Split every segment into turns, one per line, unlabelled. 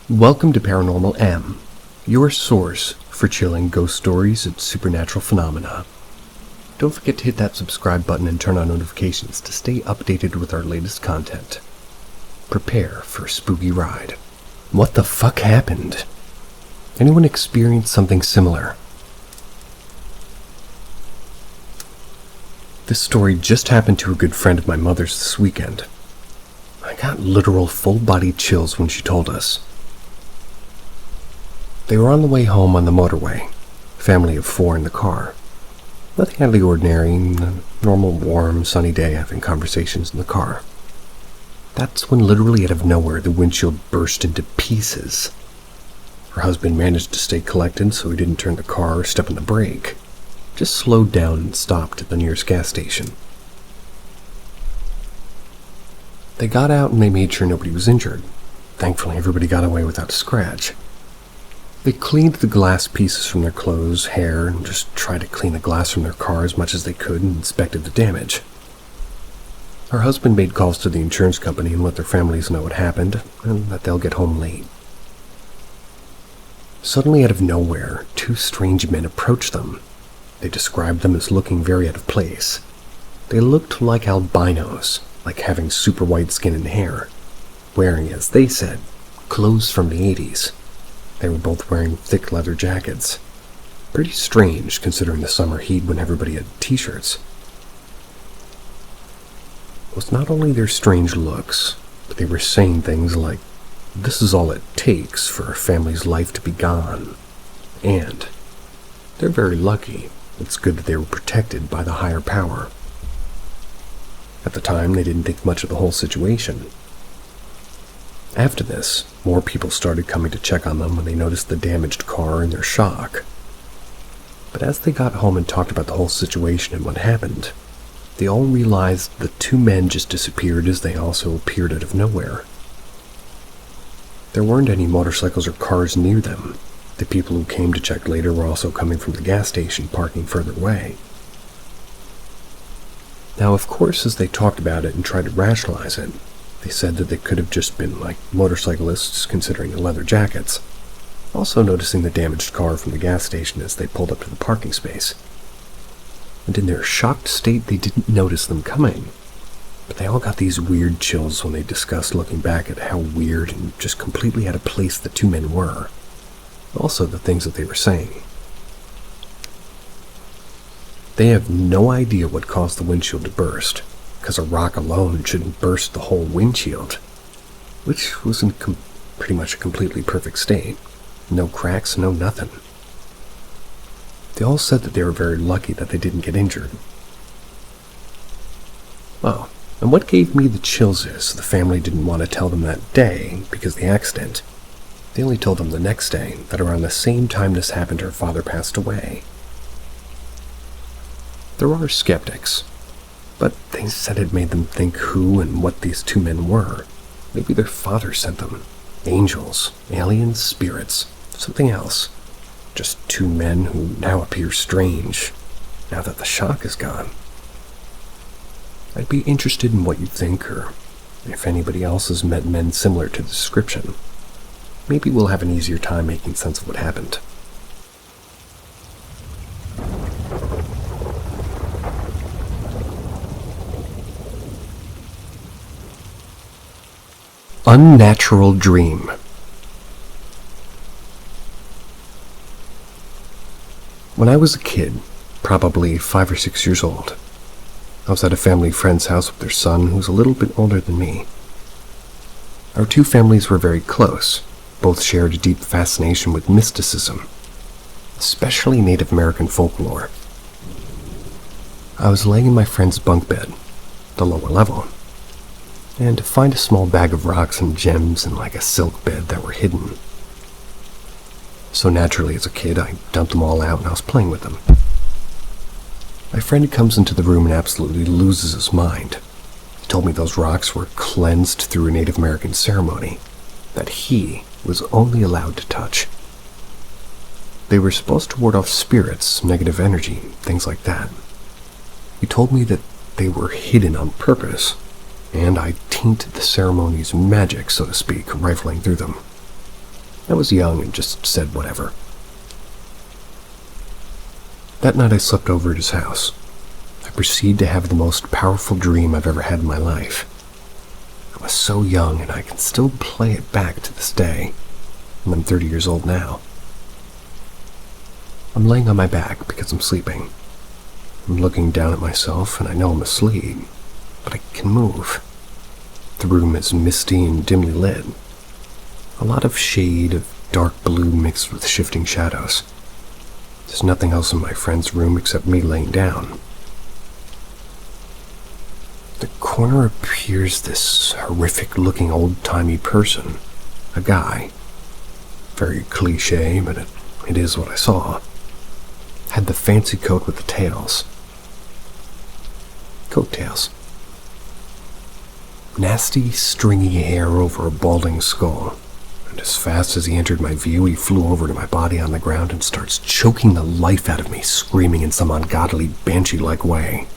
Welcome to Paranormal M, your source for chilling ghost stories and supernatural phenomena. Don't forget to hit that subscribe button and turn on notifications to stay updated with our latest content. Prepare for a spooky ride. What the fuck happened? Anyone experienced something similar? This story just happened to a good friend of my mother's this weekend. I got literal full-body chills when she told us. They were on the way home on the motorway, family of 4 in the car. Nothing out of the ordinary, a normal, warm, sunny day having conversations in the car. That's when literally out of nowhere the windshield burst into pieces. Her husband managed to stay collected so he didn't turn the car or step on the brake. Just slowed down and stopped at the nearest gas station. They got out and they made sure nobody was injured. Thankfully everybody got away without a scratch. They cleaned the glass pieces from their clothes, hair, and just tried to clean the glass from their car as much as they could and inspected the damage. Her husband made calls to the insurance company and let their families know what happened and that they'll get home late. Suddenly out of nowhere, 2 strange men approached them. They described them as looking very out of place. They looked like albinos, like having super white skin and hair, wearing, as they said, clothes from the 80s. They were both wearing thick leather jackets. Pretty strange considering the summer heat when everybody had t-shirts. It was not only their strange looks, but they were saying things like, "This is all it takes for a family's life to be gone." And, "They're very lucky. It's good that they were protected by the higher power." At the time, they didn't think much of the whole situation. After this, more people started coming to check on them when they noticed the damaged car and their shock. But as they got home and talked about the whole situation and what happened, they all realized the 2 men just disappeared as they also appeared out of nowhere. There weren't any motorcycles or cars near them. The people who came to check later were also coming from the gas station, parking further away. Now, of course, as they talked about it and tried to rationalize it, they said that they could have just been like motorcyclists considering the leather jackets, also noticing the damaged car from the gas station as they pulled up to the parking space. And in their shocked state, they didn't notice them coming. But they all got these weird chills when they discussed looking back at how weird and just completely out of place the 2 men were. Also the things that they were saying. They have no idea what caused the windshield to burst, because a rock alone shouldn't burst the whole windshield, which was in pretty much a completely perfect state. No cracks, no nothing. They all said that they were very lucky that they didn't get injured. Oh, and what gave me the chills is the family didn't want to tell them that day because of the accident. They only told them the next day that around the same time this happened, her father passed away. There are skeptics, but they said it made them think who and what these 2 men were. Maybe their father sent them. Angels, aliens, spirits, something else. Just 2 men who now appear strange, now that the shock is gone. I'd be interested in what you think, or if anybody else has met men similar to the description. Maybe we'll have an easier time making sense of what happened. Unnatural dream. When I was a kid, probably 5 or 6 years old, I was at a family friend's house with their son who's a little bit older than me. Our 2 families were very close. Both shared a deep fascination with mysticism, especially Native American folklore. I was laying in my friend's bunk bed, the lower level, and to find a small bag of rocks and gems in like a silk bed that were hidden. So naturally as a kid, I dumped them all out and I was playing with them. My friend comes into the room and absolutely loses his mind. He told me those rocks were cleansed through a Native American ceremony that he was only allowed to touch. They were supposed to ward off spirits, negative energy, things like that. He told me that they were hidden on purpose, and I tainted the ceremony's magic, so to speak, rifling through them. I was young and just said whatever. That night I slept over at his house. I proceeded to have the most powerful dream I've ever had in my life. I was so young and I can still play it back to this day, and I'm 30 years old now. I'm laying on my back because I'm sleeping. I'm looking down at myself and I know I'm asleep, but I can move. The room is misty and dimly lit. A lot of shade of dark blue mixed with shifting shadows. There's nothing else in my friend's room except me laying down. The corner appears this horrific-looking old-timey person, a guy. Very cliché, but it is what I saw. Had the fancy coat with the tails. Coattails. Nasty, stringy hair over a balding skull. And as fast as he entered my view, he flew over to my body on the ground and starts choking the life out of me, screaming in some ungodly, banshee-like way.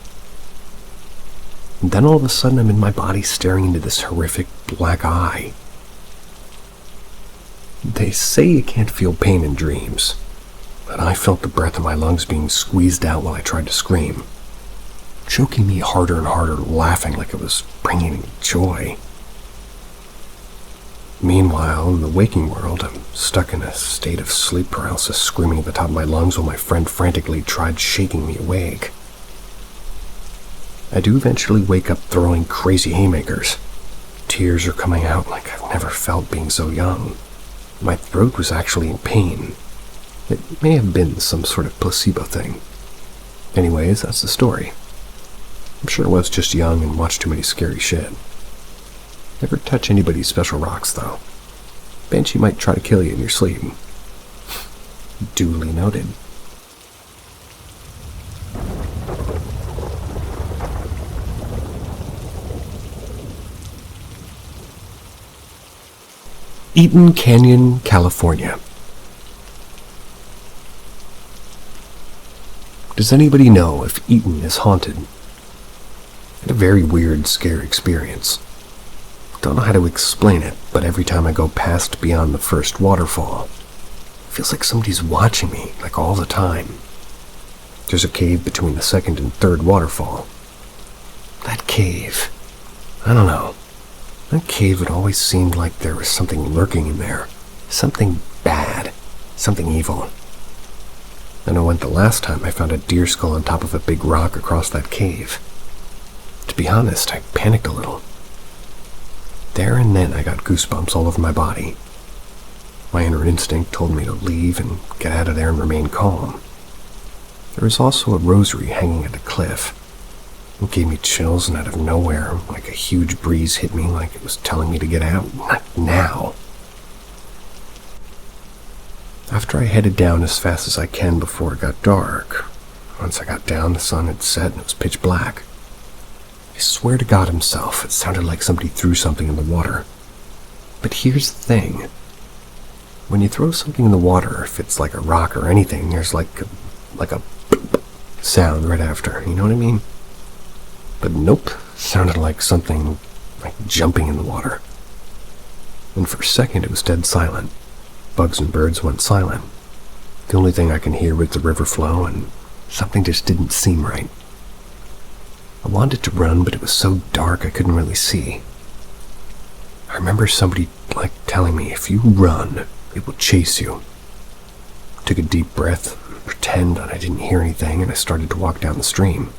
And then all of a sudden I'm in my body staring into this horrific black eye. They say you can't feel pain in dreams, but I felt the breath in my lungs being squeezed out while I tried to scream, choking me harder and harder, laughing like it was bringing me joy. Meanwhile, in the waking world, I'm stuck in a state of sleep paralysis, screaming at the top of my lungs while my friend frantically tried shaking me awake. I do eventually wake up throwing crazy haymakers. Tears are coming out like I've never felt being so young. My throat was actually in pain. It may have been some sort of placebo thing. Anyways, that's the story. I'm sure I was just young and watched too many scary shit. Never touch anybody's special rocks, though. Banshee might try to kill you in your sleep. Duly noted. Eaton Canyon, California. Does anybody know if Eaton is haunted? I had a very weird, scary experience. Don't know how to explain it, but every time I go past beyond the first waterfall, it feels like somebody's watching me, like all the time. There's a cave between the second and third waterfall. That cave, I don't know. That cave, it always seemed like there was something lurking in there. Something bad. Something evil. I know when the last time I found a deer skull on top of a big rock across that cave. To be honest, I panicked a little. There and then I got goosebumps all over my body. My inner instinct told me to leave and get out of there and remain calm. There was also a rosary hanging at the cliff. It gave me chills, and out of nowhere, like a huge breeze hit me like it was telling me to get out. Not now. After I headed down as fast as I can before it got dark. Once I got down, the sun had set and it was pitch black. I swear to God himself, it sounded like somebody threw something in the water. But here's the thing. When you throw something in the water, if it's like a rock or anything, there's like a boop sound right after, you know what I mean? But nope, sounded like something like jumping in the water. And for a second it was dead silent. Bugs and birds went silent. The only thing I can hear was the river flow, and something just didn't seem right. I wanted to run, but it was so dark I couldn't really see. I remember somebody telling me, if you run, it will chase you. I took a deep breath, pretend that I didn't hear anything, and I started to walk down the stream.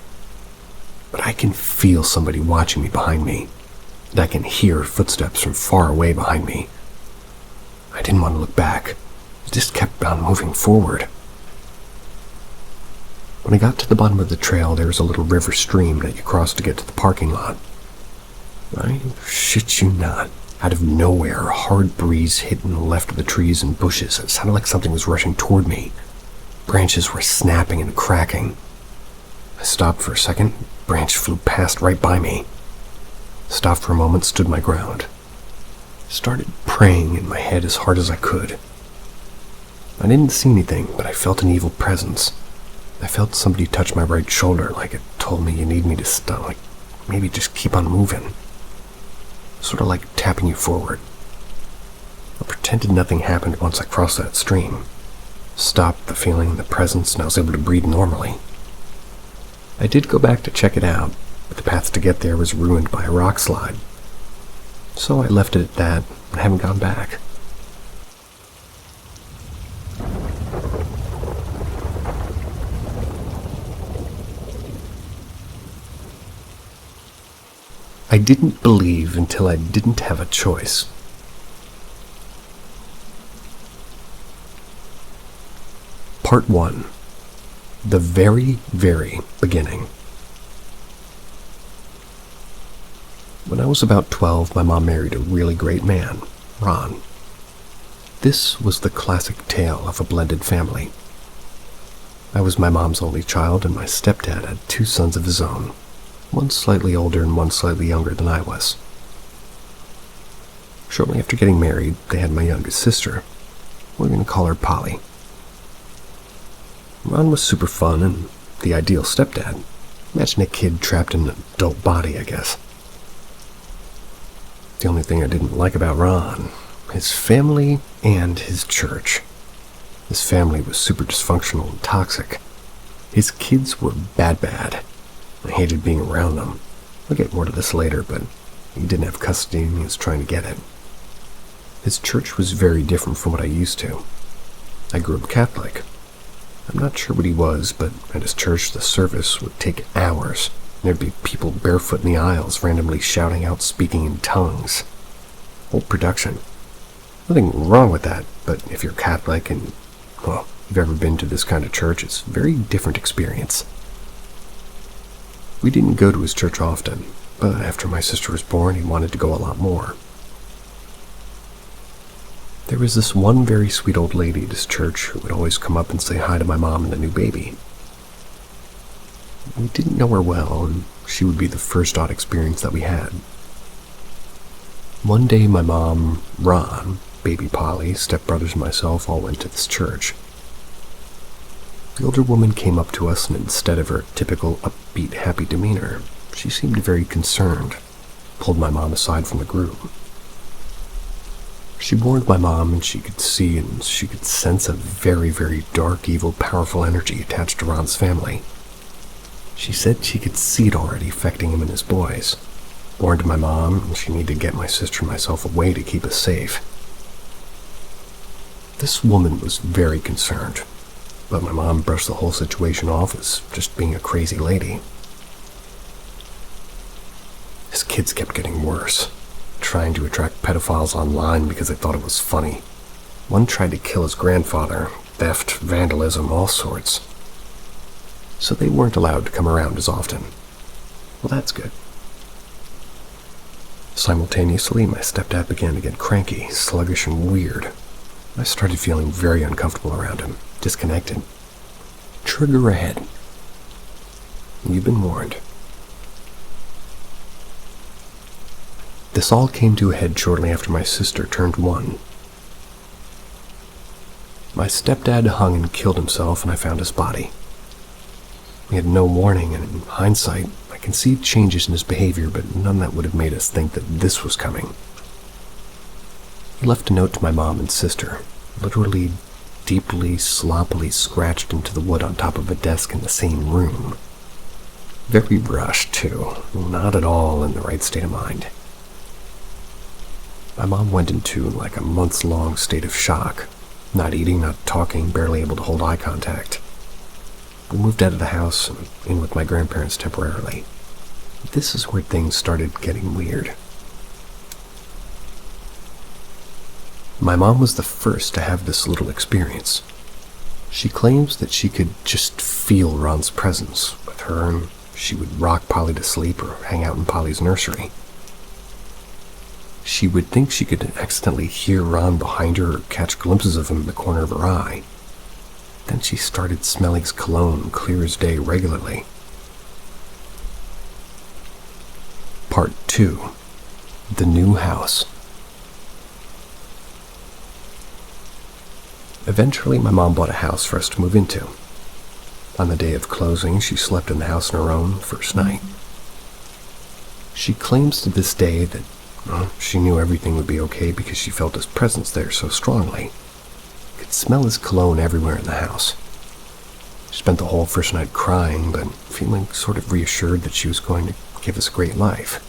But I can feel somebody watching me behind me, and I can hear footsteps from far away behind me. I didn't want to look back. I just kept on moving forward. When I got to the bottom of the trail, there was a little river stream that you crossed to get to the parking lot. I shit you not. Out of nowhere, a hard breeze hit in the left of the trees and bushes. It sounded like something was rushing toward me. Branches were snapping and cracking. I stopped for a second. A branch flew past right by me. Stopped for a moment, stood my ground. Started praying in my head as hard as I could. I didn't see anything, but I felt an evil presence. I felt somebody touch my right shoulder, like it told me you need me to stop, like maybe just keep on moving. Sort of like tapping you forward. pretended nothing happened once I crossed that stream. Stopped the feeling, the presence, and I was able to breathe normally. I did go back to check it out, but the path to get there was ruined by a rock slide. So I left it at that and haven't gone back. I didn't believe until I didn't have a choice. Part 1. The very, very beginning. When I was about 12, my mom married a really great man, Ron. This was the classic tale of a blended family. I was my mom's only child, and my stepdad had 2 sons of his own, one slightly older and one slightly younger than I was. Shortly after getting married, they had my youngest sister. We're going to call her Polly. Ron was super fun and the ideal stepdad. Imagine a kid trapped in an adult body, I guess. The only thing I didn't like about Ron, his family and his church. His family was super dysfunctional and toxic. His kids were bad. I hated being around them. I'll get more to this later, but he didn't have custody and he was trying to get it. His church was very different from what I used to. I grew up Catholic. I'm not sure what he was, but at his church the service would take hours. There'd be people barefoot in the aisles, randomly shouting out, speaking in tongues. Whole production. Nothing wrong with that, but if you're Catholic and, well, you've ever been to this kind of church, it's a very different experience. We didn't go to his church often, but after my sister was born, he wanted to go a lot more. There was this one very sweet old lady at his church who would always come up and say hi to my mom and the new baby. We didn't know her well, and she would be the first odd experience that we had. One day my mom, Ron, baby Polly, stepbrothers and myself all went to this church. The older woman came up to us, and instead of her typical upbeat, happy demeanor, she seemed very concerned, pulled my mom aside from the group. She warned my mom, and she could see and she could sense a very, very dark, evil, powerful energy attached to Ron's family. She said she could see it already affecting him and his boys. Warned my mom, and she needed to get my sister and myself away to keep us safe. This woman was very concerned, but my mom brushed the whole situation off as just being a crazy lady. His kids kept getting worse, trying to attract pedophiles online because they thought it was funny. One tried to kill his grandfather, theft, vandalism, all sorts. So they weren't allowed to come around as often. Well, that's good. Simultaneously, my stepdad began to get cranky, sluggish, and weird. I started feeling very uncomfortable around him, disconnected. Trigger ahead. You've been warned. This all came to a head shortly after my sister turned 1. My stepdad hung and killed himself, and I found his body. We had no warning, and in hindsight, I can see changes in his behavior, but none that would have made us think that this was coming. He left a note to my mom and sister, literally deeply, sloppily scratched into the wood on top of a desk in the same room. Very rushed, too, not at all in the right state of mind. My mom went into like a months-long state of shock, not eating, not talking, barely able to hold eye contact. We moved out of the house and in with my grandparents temporarily. This is where things started getting weird. My mom was the first to have this little experience. She claims that she could just feel Ron's presence with her, and she would rock Polly to sleep or hang out in Polly's nursery. She would think she could accidentally hear Ron behind her or catch glimpses of him in the corner of her eye. Then she started smelling his cologne clear as day regularly. Part 2. The New House. Eventually, my mom bought a house for us to move into. On the day of closing, she slept in the house on her own first night. She claims to this day that Well, she knew everything would be okay because she felt his presence there so strongly. Could smell his cologne everywhere in the house. She spent the whole first night crying, but feeling sort of reassured that she was going to give us a great life.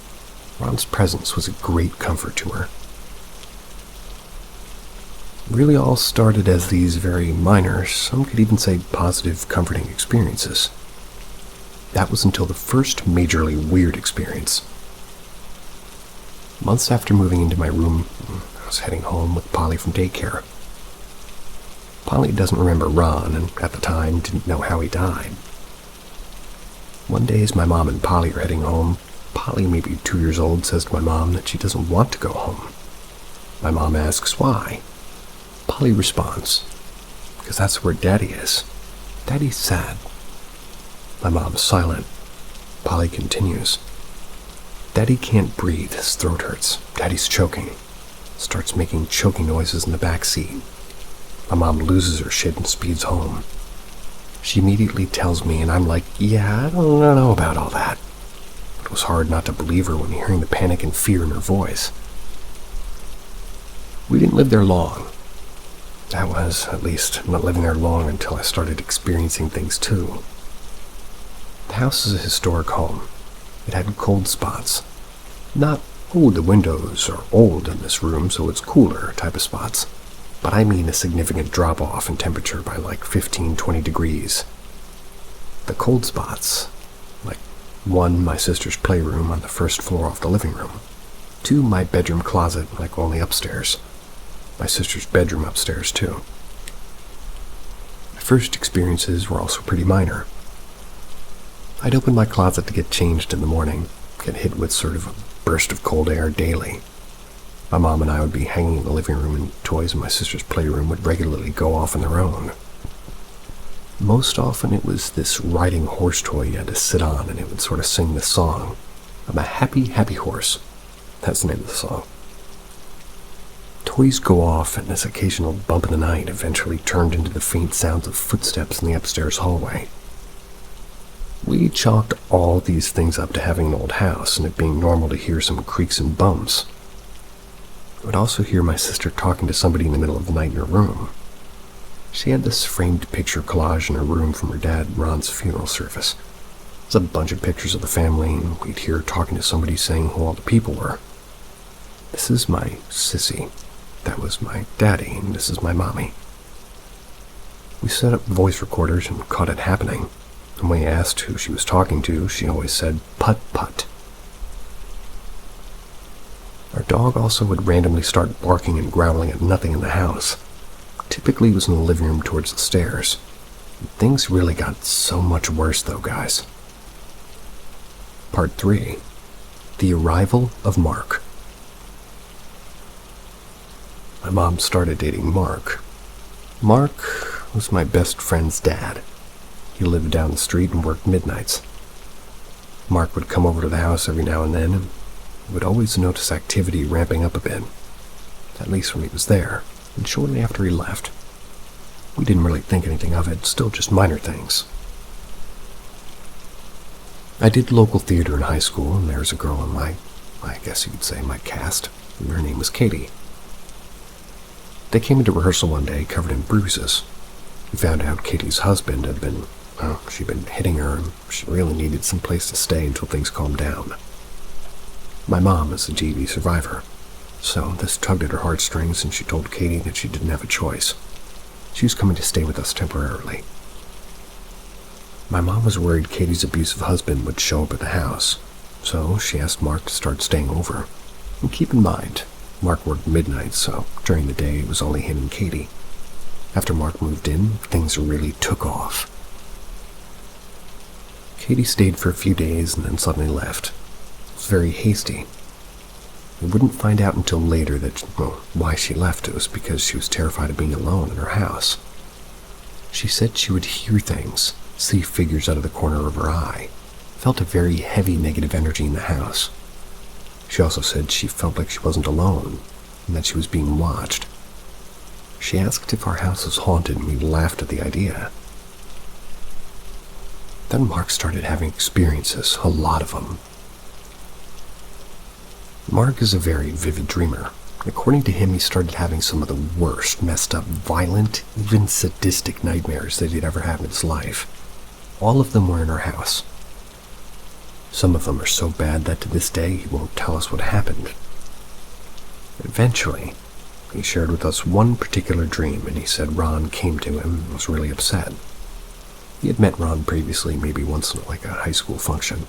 Ron's presence was a great comfort to her. It really all started as these very minor, some could even say positive, comforting experiences. That was until the first majorly weird experience. Months after moving into my room, I was heading home with Polly from daycare. Polly doesn't remember Ron, and at the time didn't know how he died. One day as my mom and Polly are heading home, Polly, maybe 2 years old, says to my mom that she doesn't want to go home. My mom asks why. Polly responds, because that's where Daddy is. Daddy's sad. My mom's silent. Polly continues. Daddy can't breathe, his throat hurts. Daddy's choking. Starts making choking noises in the back seat. My mom loses her shit and speeds home. She immediately tells me, and I'm like, yeah, I don't know about all that. It was hard not to believe her when hearing the panic and fear in her voice. We didn't live there long. I was, at least, not living there long until I started experiencing things too. The house is a historic home. It had cold spots. Not, oh, the windows are old in this room, so it's cooler type of spots. But I mean a significant drop-off in temperature by like 15-20 degrees. The cold spots, like 1, my sister's playroom on the first floor off the living room. 2, my bedroom closet, like only upstairs. My sister's bedroom upstairs, too. My first experiences were also pretty minor. I'd open my closet to get changed in the morning, get hit with sort of a burst of cold air daily. My mom and I would be hanging in the living room, and toys in my sister's playroom would regularly go off on their own. Most often it was this riding horse toy you had to sit on, and it would sort of sing this song. I'm a happy, happy horse. That's the name of the song. Toys go off, and this occasional bump in the night eventually turned into the faint sounds of footsteps in the upstairs hallway. We chalked all these things up to having an old house, and it being normal to hear some creaks and bumps. I would also hear my sister talking to somebody in the middle of the night in her room. She had this framed picture collage in her room from her dad Ron's funeral service. It was a bunch of pictures of the family, and we'd hear her talking to somebody saying who all the people were. This is my sissy. That was my daddy, and this is my mommy. We set up voice recorders and caught it happening. And when we asked who she was talking to, she always said, "Put, put." Our dog also would randomly start barking and growling at nothing in the house. Typically it was in the living room towards the stairs. Things really got so much worse though, guys. Part 3. The Arrival of Mark. My mom started dating Mark. Mark was my best friend's dad. He lived down the street and worked midnights. Mark would come over to the house every now and then, and would always notice activity ramping up a bit, at least when he was there, and shortly after he left. We didn't really think anything of it, still just minor things. I did local theater in high school, and there was a girl in I guess you could say my cast, and her name was Katie. They came into rehearsal one day covered in bruises. We found out Katie's husband had been, she'd been hitting her, and she really needed some place to stay until things calmed down. My mom is a GV survivor, so this tugged at her heartstrings, and she told Katie that she didn't have a choice. She was coming to stay with us temporarily. My mom was worried Katie's abusive husband would show up at the house, so she asked Mark to start staying over. And keep in mind, Mark worked midnight, so during the day it was only him and Katie. After Mark moved in, things really took off. Katie stayed for a few days and then suddenly left. It was very hasty. We wouldn't find out until later that, why she left. It was because she was terrified of being alone in her house. She said she would hear things, see figures out of the corner of her eye, felt a very heavy negative energy in the house. She also said she felt like she wasn't alone, and that she was being watched. She asked if our house was haunted, and we laughed at the idea. Then Mark started having experiences, a lot of them. Mark is a very vivid dreamer. According to him, he started having some of the worst, messed up, violent, even sadistic nightmares that he'd ever had in his life. All of them were in our house. Some of them are so bad that to this day he won't tell us what happened. Eventually, he shared with us one particular dream, and he said Ron came to him and was really upset. He had met Ron previously, maybe once in like a high school function.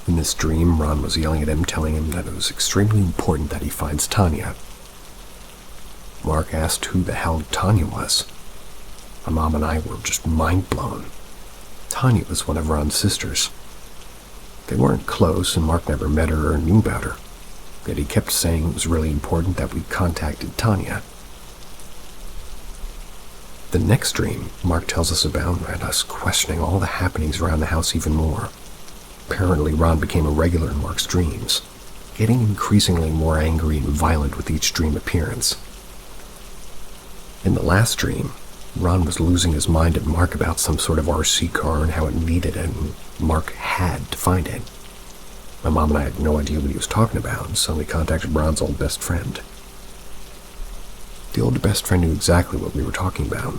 In this dream, Ron was yelling at him, telling him that it was extremely important that he finds Tanya. Mark asked who the hell Tanya was. My mom and I were just mind blown. Tanya was one of Ron's sisters. They weren't close, and Mark never met her or knew about her. Yet he kept saying it was really important that we contacted Tanya. The next dream Mark tells us about had us questioning all the happenings around the house even more. Apparently, Ron became a regular in Mark's dreams, getting increasingly more angry and violent with each dream appearance. In the last dream, Ron was losing his mind at Mark about some sort of RC car and how it needed it, and Mark had to find it. My mom and I had no idea what he was talking about, so we contacted Ron's old best friend. The older best friend knew exactly what we were talking about.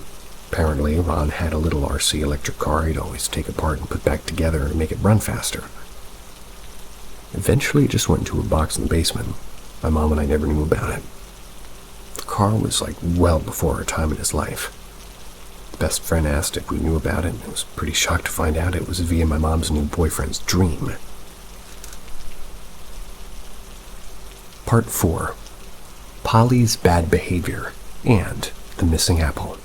Apparently, Ron had a little RC electric car he'd always take apart and put back together to make it run faster. Eventually, it just went into a box in the basement. My mom and I never knew about it. The car was like well before our time in his life. The best friend asked if we knew about it, and I was pretty shocked to find out it was via my mom's new boyfriend's dream. Part 4. Polly's Bad Behavior and the Missing Apple.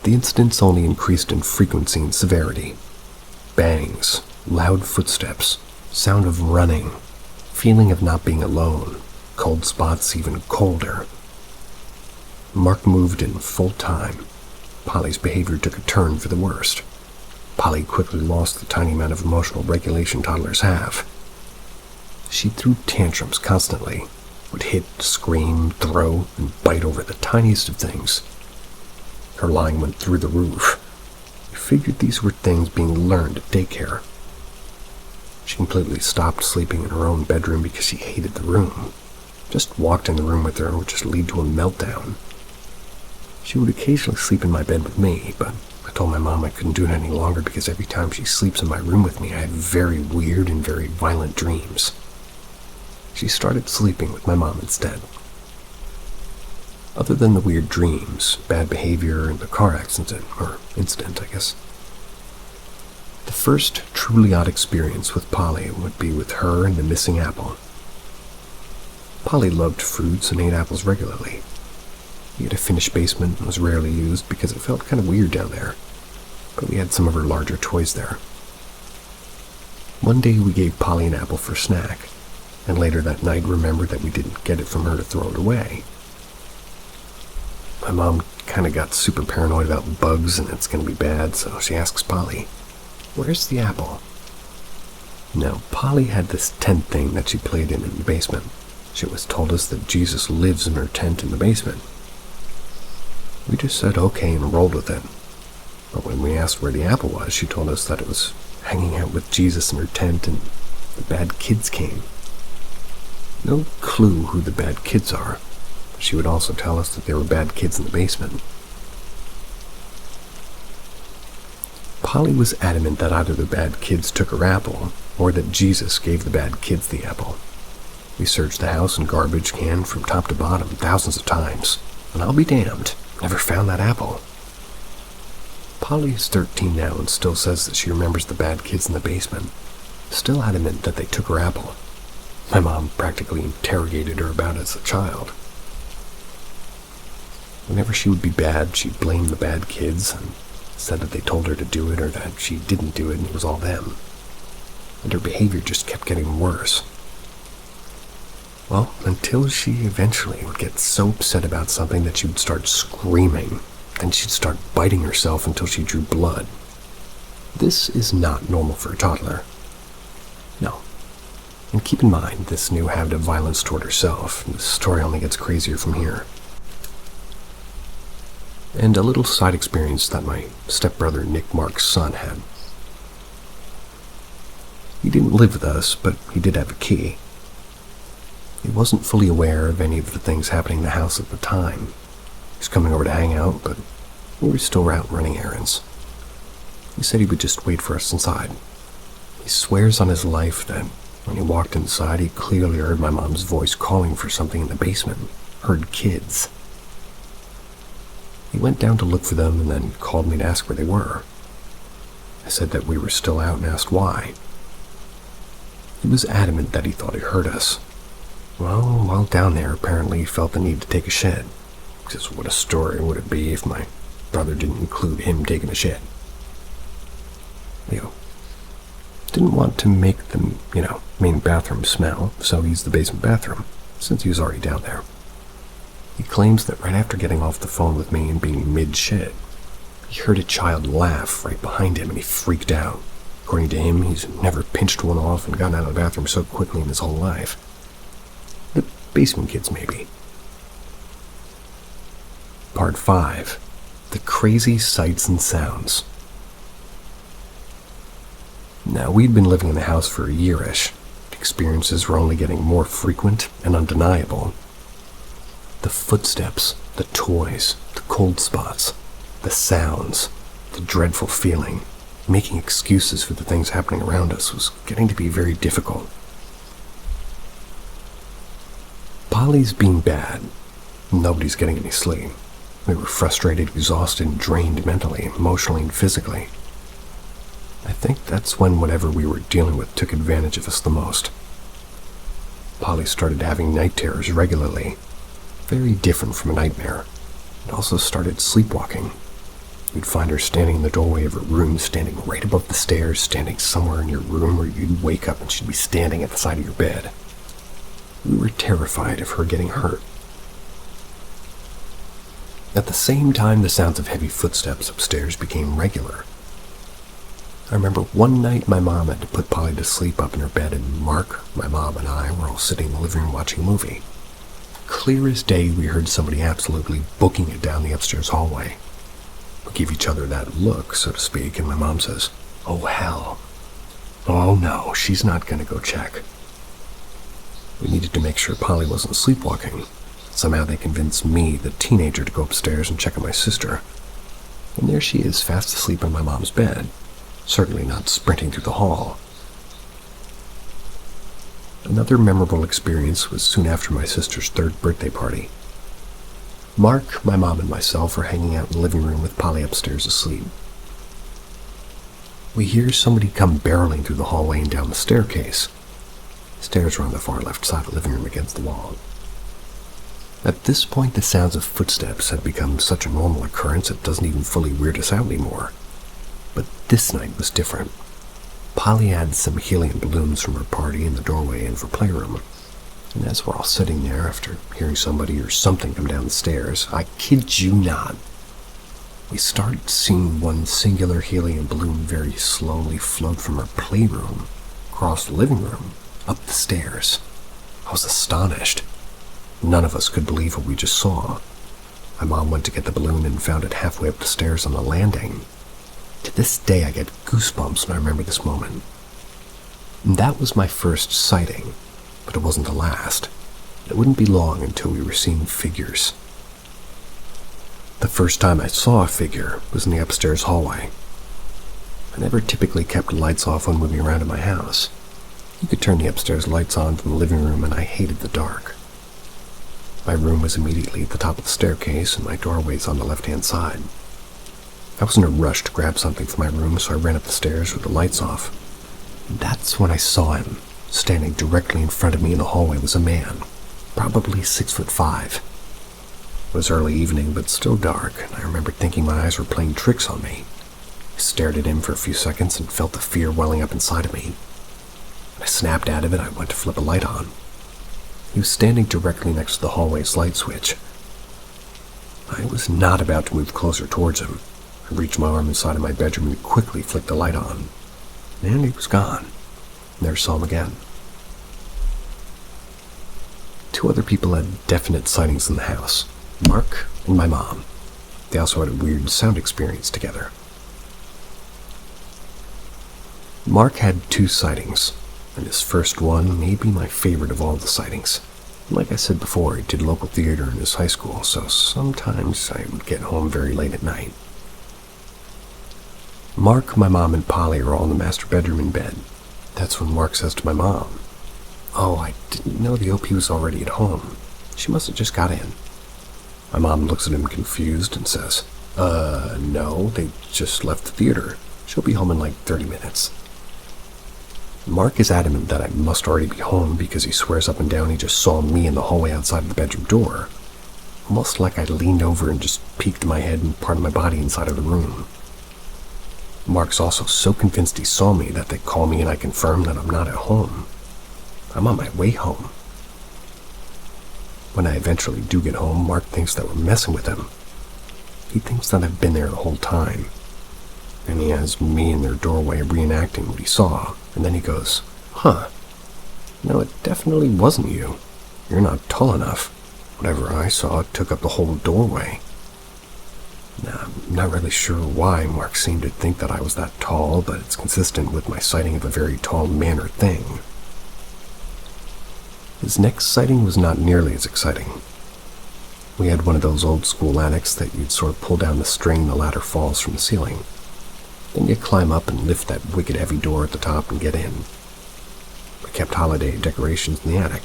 The incidents only increased in frequency and severity. Bangs, loud footsteps, sound of running, feeling of not being alone, cold spots even colder. Mark moved in full time. Polly's behavior took a turn for the worst. Polly quickly lost the tiny amount of emotional regulation toddlers have. She threw tantrums constantly, would hit, scream, throw, and bite over the tiniest of things. Her lying went through the roof. We figured these were things being learned at daycare. She completely stopped sleeping in her own bedroom because she hated the room. Just walked in the room with her would just lead to a meltdown. She would occasionally sleep in my bed with me, but I told my mom I couldn't do it any longer because every time she sleeps in my room with me, I have very weird and very violent dreams. She started sleeping with my mom instead. Other than the weird dreams, bad behavior, and the car accident, or incident, I guess, the first truly odd experience with Polly would be with her and the missing apple. Polly loved fruits and ate apples regularly. We had a finished basement and was rarely used because it felt kind of weird down there, but we had some of her larger toys there. One day we gave Polly an apple for snack, and later that night remembered that we didn't get it from her to throw it away. My mom kind of got super paranoid about bugs and it's going to be bad, so she asks Polly, "Where's the apple?" Now, Polly had this tent thing that she played in the basement. She always told us that Jesus lives in her tent in the basement. We just said okay and rolled with it. But when we asked where the apple was, she told us that it was hanging out with Jesus in her tent and the bad kids came. No clue who the bad kids are, but she would also tell us that there were bad kids in the basement. Polly was adamant that either the bad kids took her apple, or that Jesus gave the bad kids the apple. We searched the house and garbage can from top to bottom thousands of times, and I'll be damned, never found that apple. Polly is 13 now and still says that she remembers the bad kids in the basement, still adamant that they took her apple. My mom practically interrogated her about it as a child. Whenever she would be bad, she'd blame the bad kids and said that they told her to do it or that she didn't do it and it was all them. And her behavior just kept getting worse. Well, until she eventually would get so upset about something that she would start screaming, then she'd start biting herself until she drew blood. This is not normal for a toddler. No. And keep in mind, this new habit of violence toward herself, the story only gets crazier from here. And a little side experience that my stepbrother Nick Mark's son had. He didn't live with us, but he did have a key. He wasn't fully aware of any of the things happening in the house at the time. He was coming over to hang out, but we were still out running errands. He said he would just wait for us inside. He swears on his life that when he walked inside, he clearly heard my mom's voice calling for something in the basement. Heard kids. He went down to look for them and then called me to ask where they were. I said that we were still out and asked why. He was adamant that he thought he heard us. Well, while down there, apparently he felt the need to take a shit. Because what a story would it be if my brother didn't include him taking a shit? Didn't want to make the, main bathroom smell, so he used the basement bathroom, since he was already down there. He claims that right after getting off the phone with me and being mid-shit, he heard a child laugh right behind him and he freaked out. According to him, he's never pinched one off and gotten out of the bathroom so quickly in his whole life. The basement kids, maybe. Part 5. The Crazy Sights and Sounds. Now, we'd been living in the house for a year-ish. The experiences were only getting more frequent and undeniable. The footsteps, the toys, the cold spots, the sounds, the dreadful feeling, making excuses for the things happening around us was getting to be very difficult. Polly's being bad. Nobody's getting any sleep. We were frustrated, exhausted, and drained mentally, emotionally, and physically. I think that's when whatever we were dealing with took advantage of us the most. Polly started having night terrors regularly, very different from a nightmare, and also started sleepwalking. You'd find her standing in the doorway of her room, standing right above the stairs, standing somewhere in your room where you'd wake up and she'd be standing at the side of your bed. We were terrified of her getting hurt. At the same time, the sounds of heavy footsteps upstairs became regular. I remember one night my mom had to put Polly to sleep up in her bed, and Mark, my mom, and I were all sitting in the living room watching a movie. Clear as day, we heard somebody absolutely booking it down the upstairs hallway. We gave each other that look, so to speak, and my mom says, "Oh, hell. Oh, no, she's not going to go check." We needed to make sure Polly wasn't sleepwalking. Somehow they convinced me, the teenager, to go upstairs and check on my sister. And there she is, fast asleep in my mom's bed. Certainly not sprinting through the hall. Another memorable experience was soon after my sister's 3rd birthday party. Mark, my mom, and myself are hanging out in the living room with Polly upstairs asleep. We hear somebody come barreling through the hallway and down the staircase. The stairs were on the far left side of the living room against the wall. At this point, the sounds of footsteps had become such a normal occurrence it doesn't even fully weird us out anymore. But this night was different. Polly had some helium balloons from her party in the doorway of her playroom. And as we're all sitting there after hearing somebody or something come down the stairs, I kid you not, we started seeing one singular helium balloon very slowly float from her playroom, across the living room, up the stairs. I was astonished. None of us could believe what we just saw. My mom went to get the balloon and found it halfway up the stairs on the landing. To this day, I get goosebumps when I remember this moment. And that was my first sighting, but it wasn't the last. It wouldn't be long until we were seeing figures. The first time I saw a figure was in the upstairs hallway. I never typically kept lights off when moving around in my house. You could turn the upstairs lights on from the living room, and I hated the dark. My room was immediately at the top of the staircase, and my doorway's on the left-hand side. I was in a rush to grab something from my room, so I ran up the stairs with the lights off. And that's when I saw him. Standing directly in front of me in the hallway was a man, probably 6'5". It was early evening, but still dark, and I remember thinking my eyes were playing tricks on me. I stared at him for a few seconds and felt the fear welling up inside of me. When I snapped out of it, I went to flip a light on. He was standing directly next to the hallway's light switch. I was not about to move closer towards him. I reached my arm inside of my bedroom and quickly flicked the light on. And he was gone. Never saw him again. 2 other people had definite sightings in the house. Mark and my mom. They also had a weird sound experience together. Mark had 2 sightings, and his first one may be my favorite of all the sightings. Like I said before, he did local theater in his high school, so sometimes I would get home very late at night. Mark, my mom, and Polly are all in the master bedroom in bed. That's when Mark says to my mom, "Oh, I didn't know the OP was already at home. She must have just got in." My mom looks at him confused and says, No, they just left the theater. She'll be home in like 30 minutes. Mark is adamant that I must already be home because he swears up and down he just saw me in the hallway outside of the bedroom door. Almost like I leaned over and just peeked my head and part of my body inside of the room. Mark's also so convinced he saw me that they call me and I confirm that I'm not at home. I'm on my way home. When I eventually do get home, Mark thinks that we're messing with him. He thinks that I've been there the whole time. And he has me in their doorway reenacting what he saw. And then he goes, "Huh, no, it definitely wasn't you. You're not tall enough. Whatever I saw took up the whole doorway." Now, I'm not really sure why Mark seemed to think that I was that tall, but it's consistent with my sighting of a very tall man or thing. His next sighting was not nearly as exciting. We had one of those old school attics that you'd sort of pull down the string and the ladder falls from the ceiling. Then you climb up and lift that wicked heavy door at the top and get in. We kept holiday decorations in the attic.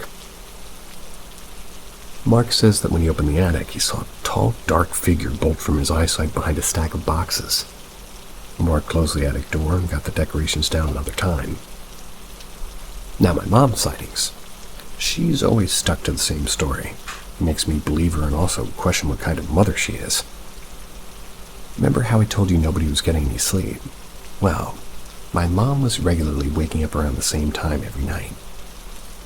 Mark says that when he opened the attic, he saw a tall, dark figure bolt from his eyesight behind a stack of boxes. Mark closed the attic door and got the decorations down another time. Now my mom's sightings. She's always stuck to the same story. It makes me believe her and also question what kind of mother she is. Remember how I told you nobody was getting any sleep? Well, my mom was regularly waking up around the same time every night.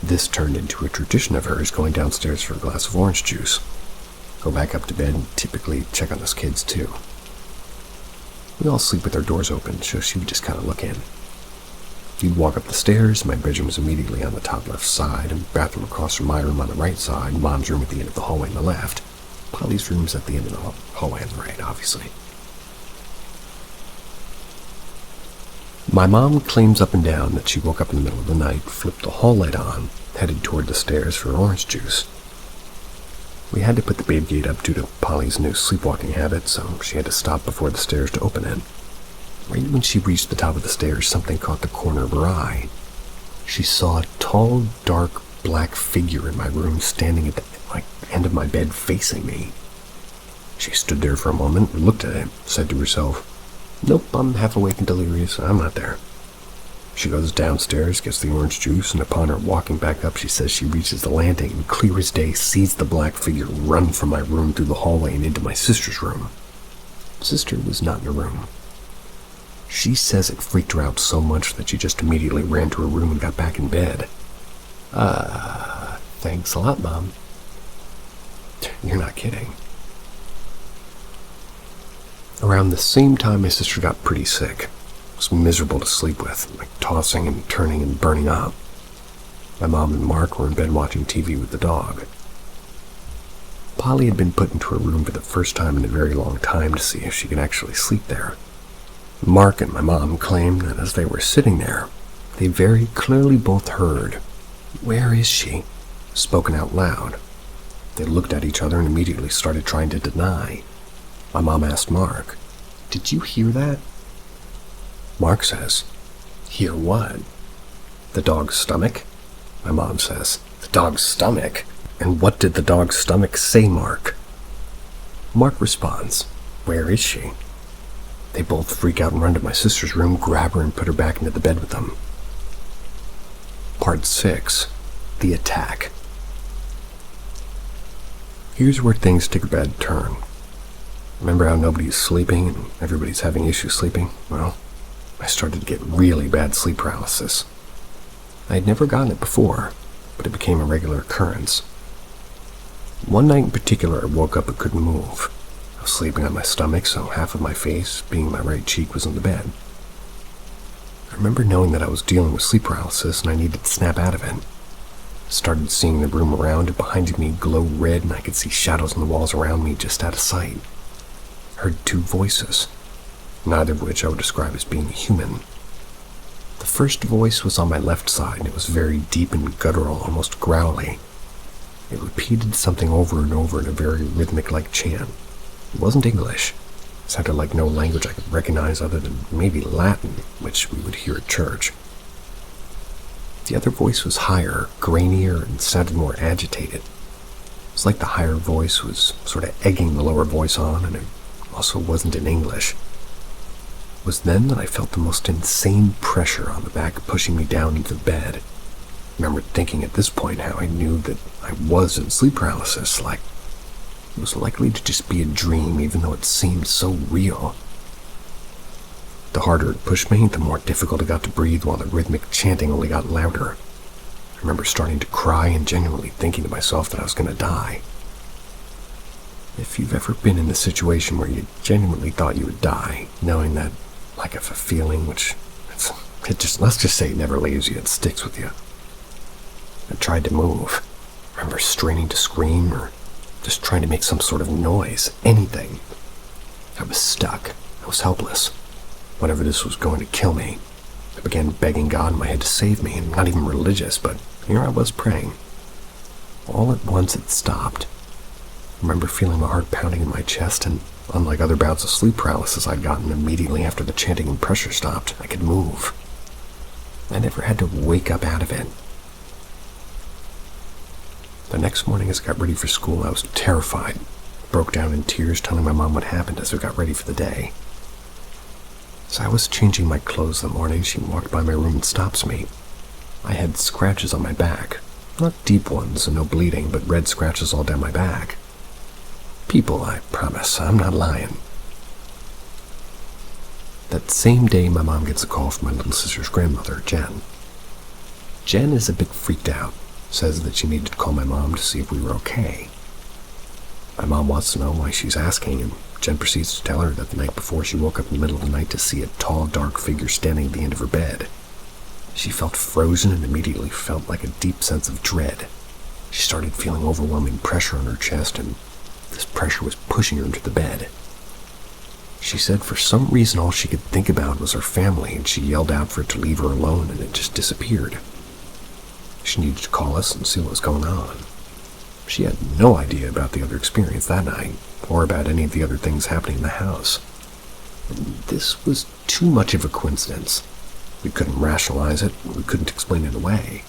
This turned into a tradition of hers going downstairs for a glass of orange juice. Go back up to bed and typically check on us kids too. We all sleep with our doors open, so she would just kind of look in. You'd walk up the stairs, my bedroom was immediately on the top left side, and bathroom across from my room on the right side, Mom's room at the end of the hallway on the left. Polly's room's at the end of the hallway on the right, obviously. My mom claims up and down that she woke up in the middle of the night, flipped the hall light on, headed toward the stairs for orange juice. We had to put the babe gate up due to Polly's new sleepwalking habit, so she had to stop before the stairs to open it. Right when she reached the top of the stairs, something caught the corner of her eye. She saw a tall, dark, black figure in my room standing at the end of my bed facing me. She stood there for a moment, looked at it, said to herself, "Nope, I'm half awake and delirious. I'm not there." She goes downstairs, gets the orange juice, and upon her walking back up, she says she reaches the landing and clear as day sees the black figure run from my room through the hallway and into my sister's room. Sister was not in her room. She says it freaked her out so much that she just immediately ran to her room and got back in bed. Thanks a lot, Mom. You're not kidding. Around the same time, my sister got pretty sick. It was miserable to sleep with, like tossing and turning and burning up. My mom and Mark were in bed watching TV with the dog. Polly had been put into her room for the first time in a very long time to see if she could actually sleep there. Mark and my mom claimed that as they were sitting there, they very clearly both heard, "Where is she?" spoken out loud. They looked at each other and immediately started trying to deny. My mom asked Mark, "Did you hear that?" Mark says, "Hear what?" "The dog's stomach?" My mom says, "The dog's stomach? And what did the dog's stomach say, Mark?" Mark responds, "Where is she?" They both freak out and run to my sister's room, grab her, and put her back into the bed with them. Part 6. The Attack. Here's where things take a bad turn. Remember how nobody's sleeping and everybody's having issues sleeping? Well, I started to get really bad sleep paralysis. I had never gotten it before, but it became a regular occurrence. One night in particular, I woke up and couldn't move. I was sleeping on my stomach, so half of my face, being my right cheek, was on the bed. I remember knowing that I was dealing with sleep paralysis and I needed to snap out of it. I started seeing the room around and behind me glow red, and I could see shadows on the walls around me just out of sight. I heard 2 voices, neither of which I would describe as being human. The first voice was on my left side, and it was very deep and guttural, almost growly. It repeated something over and over in a very rhythmic-like chant. It wasn't English. It sounded like no language I could recognize other than maybe Latin, which we would hear at church. The other voice was higher, grainier, and sounded more agitated. It was like the higher voice was sort of egging the lower voice on, and it also wasn't in English. It was then that I felt the most insane pressure on the back pushing me down into the bed. I remember thinking at this point how I knew that I was in sleep paralysis, like it was likely to just be a dream even though it seemed so real. The harder it pushed me, the more difficult it got to breathe while the rhythmic chanting only got louder. I remember starting to cry and genuinely thinking to myself that I was going to die. If you've ever been in a situation where you genuinely thought you would die, knowing that like of a feeling which, let's just say it never leaves you, it sticks with you. I tried to move. I remember straining to scream or just trying to make some sort of noise, anything. I was stuck. I was helpless. Whatever this was going to kill me. I began begging God in my head to save me, and not even religious, but here I was praying. All at once it stopped. I remember feeling my heart pounding in my chest, and unlike other bouts of sleep paralysis I'd gotten immediately after the chanting and pressure stopped, I could move. I never had to wake up out of it. The next morning as I got ready for school, I was terrified. I broke down in tears telling my mom what happened as we got ready for the day. As I was changing my clothes that morning, she walked by my room and stops me. I had scratches on my back. Not deep ones and no bleeding, but red scratches all down my back. People, I promise. I'm not lying. That same day, my mom gets a call from my little sister's grandmother, Jen. Jen is a bit freaked out. Says that she needed to call my mom to see if we were okay. My mom wants to know why she's asking, and Jen proceeds to tell her that the night before she woke up in the middle of the night to see a tall, dark figure standing at the end of her bed. She felt frozen and immediately felt like a deep sense of dread. She started feeling overwhelming pressure on her chest, and this pressure was pushing her into the bed. She said for some reason all she could think about was her family, and she yelled out for it to leave her alone, and it just disappeared. She needed to call us and see what was going on. She had no idea about the other experience that night, or about any of the other things happening in the house. And this was too much of a coincidence. We couldn't rationalize it, we couldn't explain it away.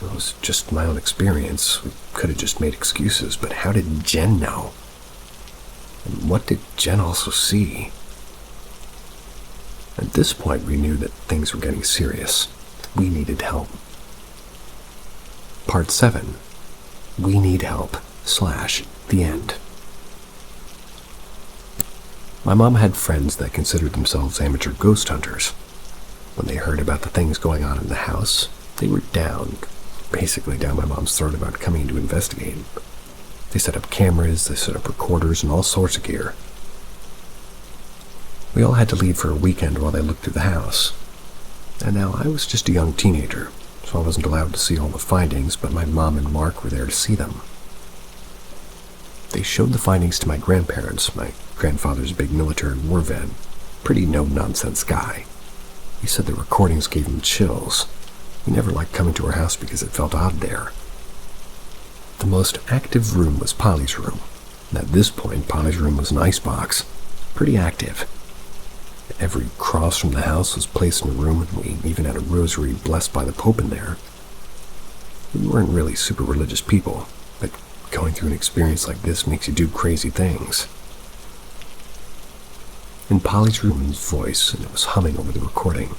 It was just my own experience. We could have just made excuses, but how did Jen know? And what did Jen also see? At this point, we knew that things were getting serious. We needed help. Part 7. We Need Help / The End. My mom had friends that considered themselves amateur ghost hunters. When they heard about the things going on in the house, they were basically down my mom's throat about coming to investigate. They set up cameras, they set up recorders, and all sorts of gear. We all had to leave for a weekend while they looked through the house. And now I was just a young teenager, so I wasn't allowed to see all the findings, but my mom and Mark were there to see them. They showed the findings to my grandparents. My grandfather's a big military war vet, pretty no-nonsense guy. He said the recordings gave him chills. He never liked coming to our house because it felt odd there. The most active room was Polly's room. And at this point, Polly's room was an icebox, pretty active. Every cross from the house was placed in a room, and we even had a rosary blessed by the Pope in there. We weren't really super religious people, but going through an experience like this makes you do crazy things. In Polly's room, his voice, and it was humming over the recording.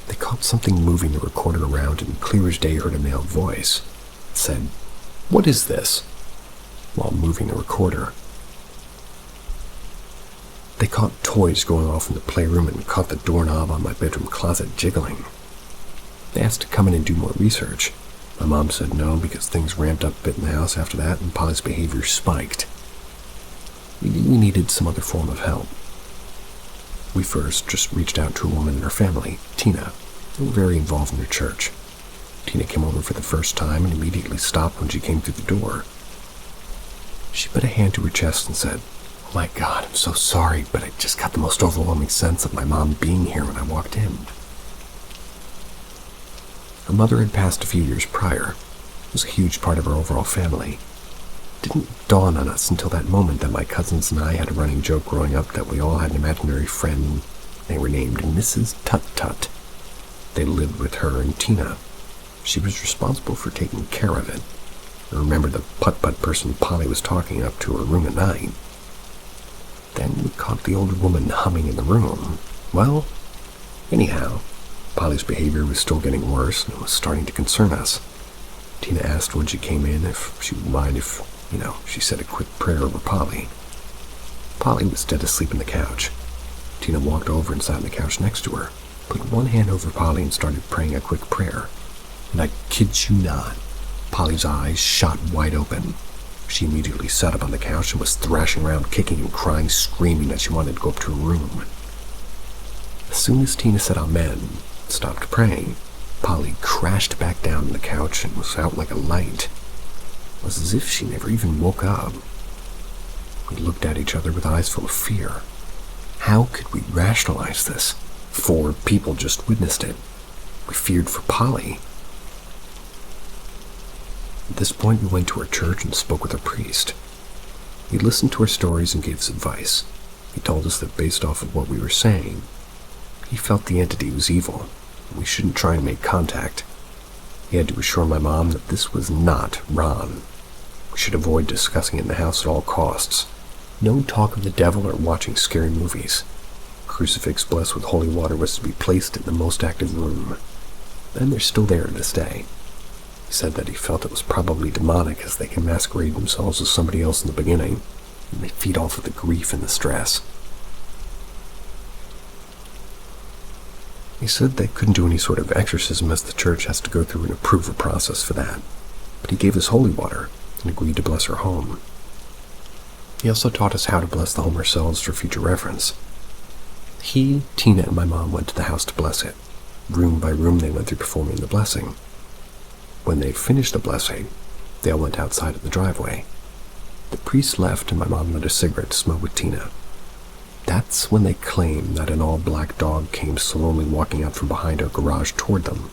They caught something moving the recorder around, and clear as day heard a male voice. It said, "What is this?" while moving the recorder. They caught toys going off in the playroom and caught the doorknob on my bedroom closet jiggling. They asked to come in and do more research. My mom said no because things ramped up a bit in the house after that and Polly's behavior spiked. We knew we needed some other form of help. We first just reached out to a woman in her family, Tina, who was very involved in her church. Tina came over for the first time and immediately stopped when she came through the door. She put a hand to her chest and said, my God, I'm so sorry, but I just got the most overwhelming sense of my mom being here when I walked in. Her mother had passed a few years prior. It was a huge part of our overall family. It didn't dawn on us until that moment that my cousins and I had a running joke growing up that we all had an imaginary friend. They were named Mrs. Tut-Tut. They lived with her and Tina. She was responsible for taking care of it. I remember the putt-putt person Polly was talking up to her room at night. Then we caught the old woman humming in the room. Well, anyhow, Polly's behavior was still getting worse and it was starting to concern us. Tina asked when she came in if she would mind if, she said a quick prayer over Polly. Polly was dead asleep on the couch. Tina walked over and sat on the couch next to her, put one hand over Polly and started praying a quick prayer. And I kid you not, Polly's eyes shot wide open. She immediately sat up on the couch and was thrashing around, kicking and crying, screaming that she wanted to go up to her room. As soon as Tina said amen and stopped praying, Polly crashed back down on the couch and was out like a light. It was as if she never even woke up. We looked at each other with eyes full of fear. How could we rationalize this? 4 people just witnessed it. We feared for Polly. At this point, we went to our church and spoke with our priest. He listened to our stories and gave us advice. He told us that based off of what we were saying, he felt the entity was evil, and we shouldn't try and make contact. He had to assure my mom that this was not Ron. We should avoid discussing it in the house at all costs. No talk of the devil or watching scary movies. A crucifix blessed with holy water was to be placed in the most active room, and they're still there to this day. He said that he felt it was probably demonic as they can masquerade themselves as somebody else in the beginning, and they feed off of the grief and the stress. He said they couldn't do any sort of exorcism as the church has to go through an approval process for that, but he gave us holy water and agreed to bless our home. He also taught us how to bless the home ourselves for future reference. He, Tina, and my mom went to the house to bless it. Room by room they went through performing the blessing. When they finished the blessing, they all went outside of the driveway. The priest left and my mom lit a cigarette to smoke with Tina. That's when they claimed that an all-black dog came slowly walking out from behind our garage toward them.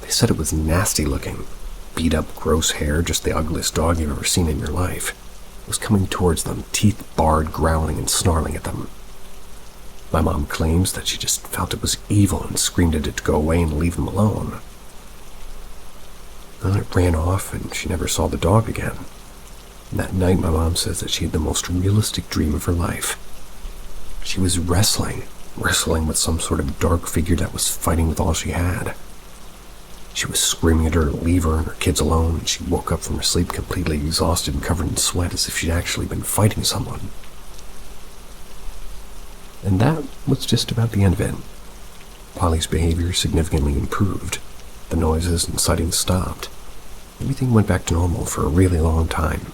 They said it was nasty looking, beat up, gross hair, just the ugliest dog you've ever seen in your life. It was coming towards them, teeth bared, growling and snarling at them. My mom claims that she just felt it was evil and screamed at it to go away and leave them alone. Then it ran off and she never saw the dog again. And that night my mom says that she had the most realistic dream of her life. She was wrestling with some sort of dark figure that was fighting with all she had. She was screaming at her to leave her and her kids alone, and she woke up from her sleep completely exhausted and covered in sweat as if she'd actually been fighting someone. And that was just about the end of it. Polly's behavior significantly improved. The noises and sightings stopped. Everything went back to normal for a really long time.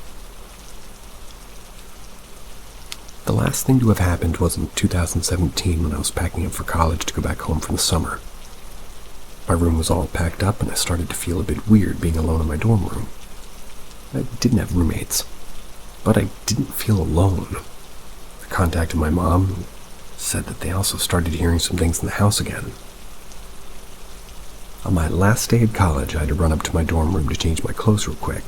The last thing to have happened was in 2017 when I was packing up for college to go back home for the summer. My room was all packed up and I started to feel a bit weird being alone in my dorm room. I didn't have roommates, but I didn't feel alone. I contacted my mom and said that they also started hearing some things in the house again. On my last day at college, I had to run up to my dorm room to change my clothes real quick.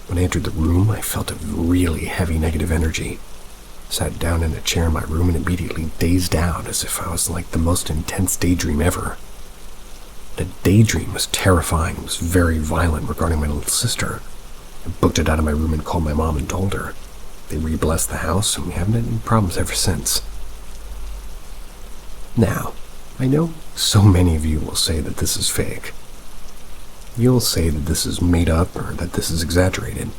When I entered the room, I felt a really heavy negative energy. Sat down in a chair in my room and immediately dazed out as if I was like the most intense daydream ever. The daydream was terrifying and was very violent regarding my little sister. I booked it out of my room and called my mom and told her. They re-blessed the house and we haven't had any problems ever since. Now, I know so many of you will say that this is fake. You'll say that this is made up or that this is exaggerated.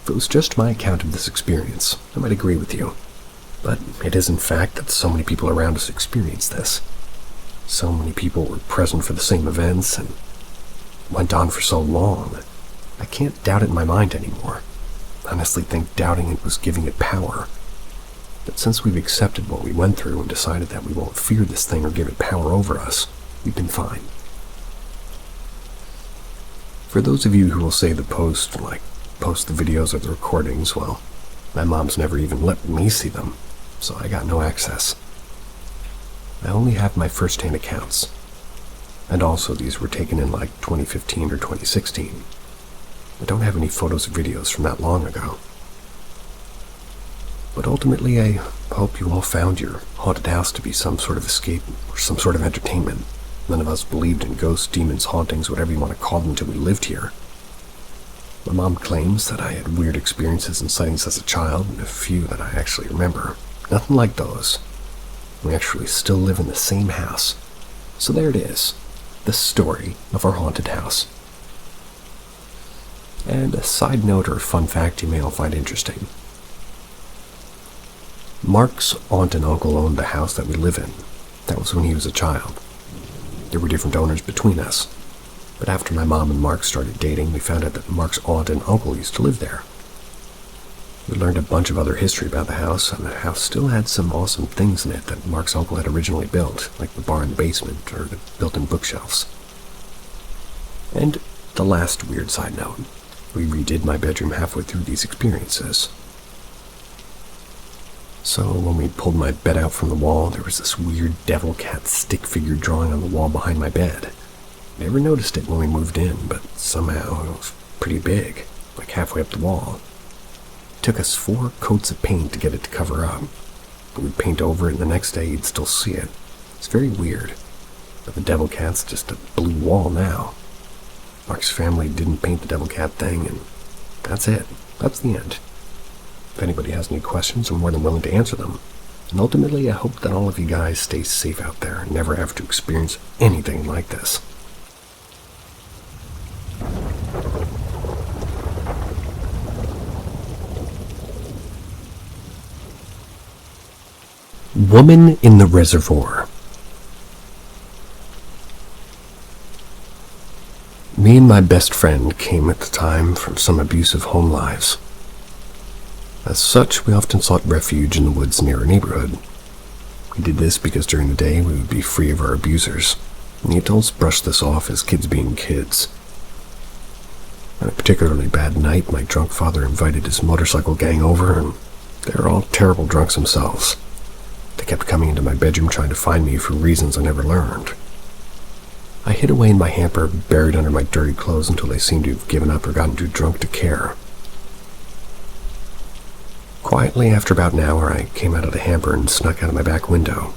If it was just my account of this experience, I might agree with you. But it is in fact that so many people around us experienced this. So many people were present for the same events and went on for so long. I can't doubt it in my mind anymore. I honestly think doubting it was giving it power. But since we've accepted what we went through and decided that we won't fear this thing or give it power over us, we've been fine. For those of you who will say post the videos or the recordings, well, My mom's never even let me see them, so I got no access. I only have my first-hand accounts, and also these were taken in like 2015 or 2016. I don't have any photos or videos from that long ago. But ultimately, I hope you all found your haunted house to be some sort of escape or some sort of entertainment. None of us believed in ghosts, demons, hauntings, whatever you want to call them, until we lived here. My mom claims that I had weird experiences and sightings as a child, and a few that I actually remember. Nothing like those. We actually still live in the same house. So there it is, the story of our haunted house. And a side note or fun fact you may all find interesting. Mark's aunt and uncle owned the house that we live in. That was when he was a child. There were different owners between us. But after my mom and Mark started dating, we found out that Mark's aunt and uncle used to live there. We learned a bunch of other history about the house, and the house still had some awesome things in it that Mark's uncle had originally built, like the bar in the basement or the built-in bookshelves. And the last weird side note, we redid my bedroom halfway through these experiences. So when we pulled my bed out from the wall, there was this weird devil cat stick figure drawing on the wall behind my bed. Never noticed it when we moved in, but somehow it was pretty big, like halfway up the wall. It took us 4 coats of paint to get it to cover up. We'd paint over it, and the next day you'd still see it. It's very weird, but the devil cat's just a blue wall now. Mark's family didn't paint the devil cat thing, and that's it. That's the end. If anybody has any questions, I'm more than willing to answer them. And ultimately, I hope that all of you guys stay safe out there and never have to experience anything like this. Woman in the Reservoir. Me and my best friend came at the time from some abusive home lives. As such, we often sought refuge in the woods near our neighborhood. We did this because during the day we would be free of our abusers, and the adults brushed this off as kids being kids. On a particularly bad night, my drunk father invited his motorcycle gang over, and they were all terrible drunks themselves. They kept coming into my bedroom trying to find me for reasons I never learned. I hid away in my hamper, buried under my dirty clothes until they seemed to have given up or gotten too drunk to care. Quietly, after about an hour, I came out of the hamper and snuck out of my back window.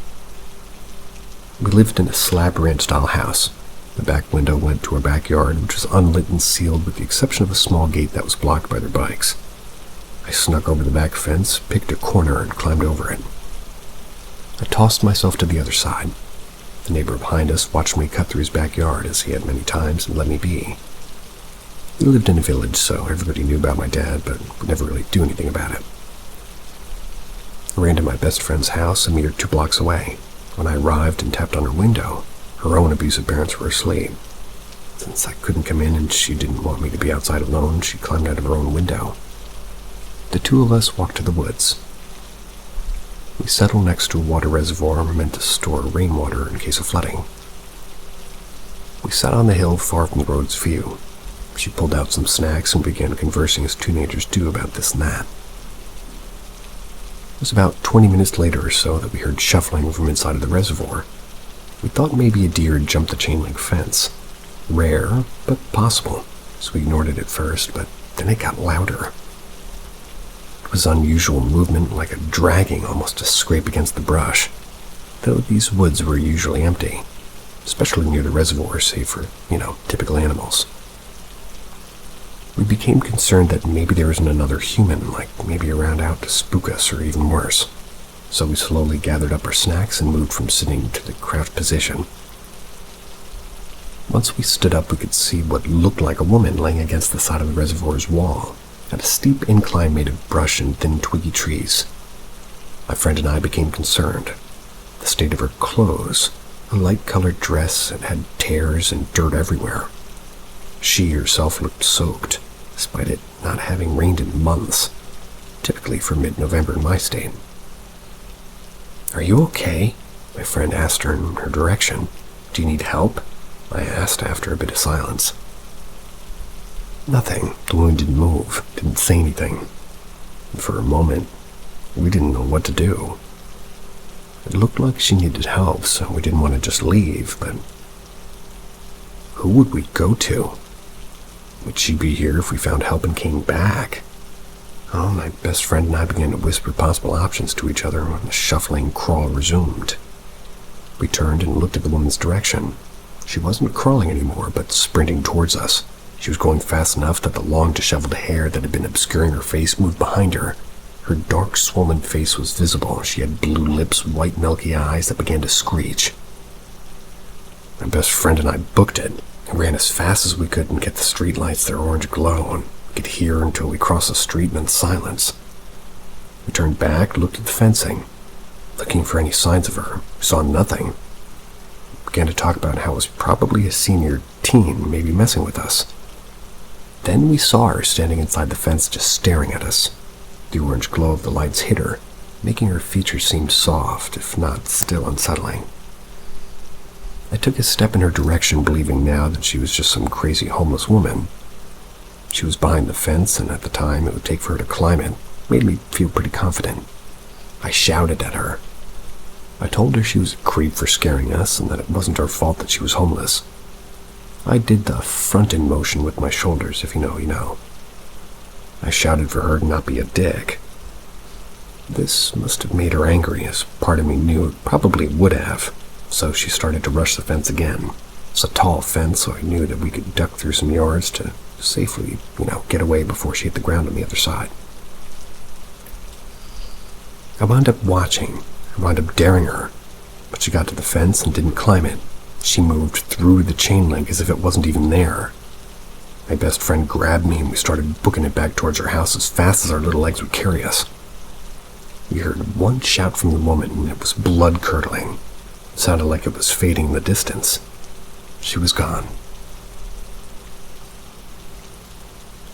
We lived in a slab ranch-style house. The back window went to our backyard, which was unlit and sealed with the exception of a small gate that was blocked by their bikes. I snuck over the back fence, picked a corner, and climbed over it. I tossed myself to the other side. The neighbor behind us watched me cut through his backyard, as he had many times, and let me be. We lived in a village, so everybody knew about my dad, but would never really do anything about it. I ran to my best friend's house a mere 2 blocks away. When I arrived and tapped on her window, her own abusive parents were asleep. Since I couldn't come in and she didn't want me to be outside alone, she climbed out of her own window. The 2 of us walked to the woods. We settled next to a water reservoir meant to store rainwater in case of flooding. We sat on the hill far from the road's view. She pulled out some snacks and began conversing as teenagers do about this and that. It was about 20 minutes later or so that we heard shuffling from inside of the reservoir. We thought maybe a deer had jumped the chain-link fence. Rare, but possible, so we ignored it at first, but then it got louder. It was unusual movement, like a dragging, almost a scrape against the brush, though these woods were usually empty, especially near the reservoir, save for, typical animals. We became concerned that maybe there isn't another human, like maybe around out to spook us or even worse. So we slowly gathered up our snacks and moved from sitting to the crouched position. Once we stood up, we could see what looked like a woman laying against the side of the reservoir's wall, at a steep incline made of brush and thin twiggy trees. My friend and I became concerned. The state of her clothes, a light-colored dress, and had tears and dirt everywhere. She herself looked soaked, despite it not having rained in months, typically for mid-November in my state. "Are you okay?" my friend asked her in her direction. "Do you need help?" I asked after a bit of silence. Nothing. The woman didn't move, didn't say anything. For a moment, we didn't know what to do. It looked like she needed help, so we didn't want to just leave, but who would we go to? Would she be here if we found help and came back? Oh, my best friend and I began to whisper possible options to each other when the shuffling crawl resumed. We turned and looked at the woman's direction. She wasn't crawling anymore, but sprinting towards us. She was going fast enough that the long, disheveled hair that had been obscuring her face moved behind her. Her dark, swollen face was visible. She had blue lips, white, milky eyes that began to screech. My best friend and I booked it and ran as fast as we could and get the streetlights their orange glow, and we could hear until we crossed the street and then silence. We turned back, looked at the fencing, looking for any signs of her. We saw nothing. We began to talk about how it was probably a senior teen, maybe messing with us. Then we saw her standing inside the fence, just staring at us. The orange glow of the lights hit her, making her features seem soft, if not still unsettling. I took a step in her direction, believing now that she was just some crazy homeless woman. She was behind the fence, and at the time it would take for her to climb it made me feel pretty confident. I shouted at her. I told her she was a creep for scaring us, and that it wasn't her fault that she was homeless. I did the front-end motion with my shoulders, if you know, you know. I shouted for her to not be a dick. This must have made her angry, as part of me knew it probably would have, so she started to rush the fence again. It's a tall fence, so I knew that we could duck through some yards to safely, get away before she hit the ground on the other side. I wound up watching. I wound up daring her, but she got to the fence and didn't climb it. She moved through the chain link as if it wasn't even there. My best friend grabbed me and we started booking it back towards her house as fast as our little legs would carry us. We heard one shout from the woman, and it was blood-curdling. It sounded like it was fading in the distance. She was gone.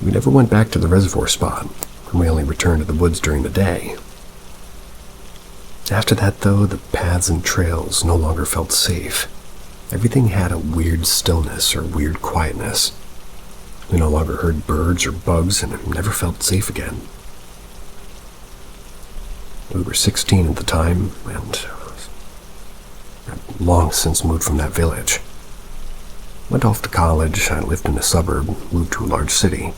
We never went back to the reservoir spot, and we only returned to the woods during the day. After that, though, the paths and trails no longer felt safe. Everything had a weird stillness or weird quietness. We no longer heard birds or bugs, and it never felt safe again. We were 16 at the time, and had long since moved from that village. Went off to college. I lived in a suburb, moved to a large city,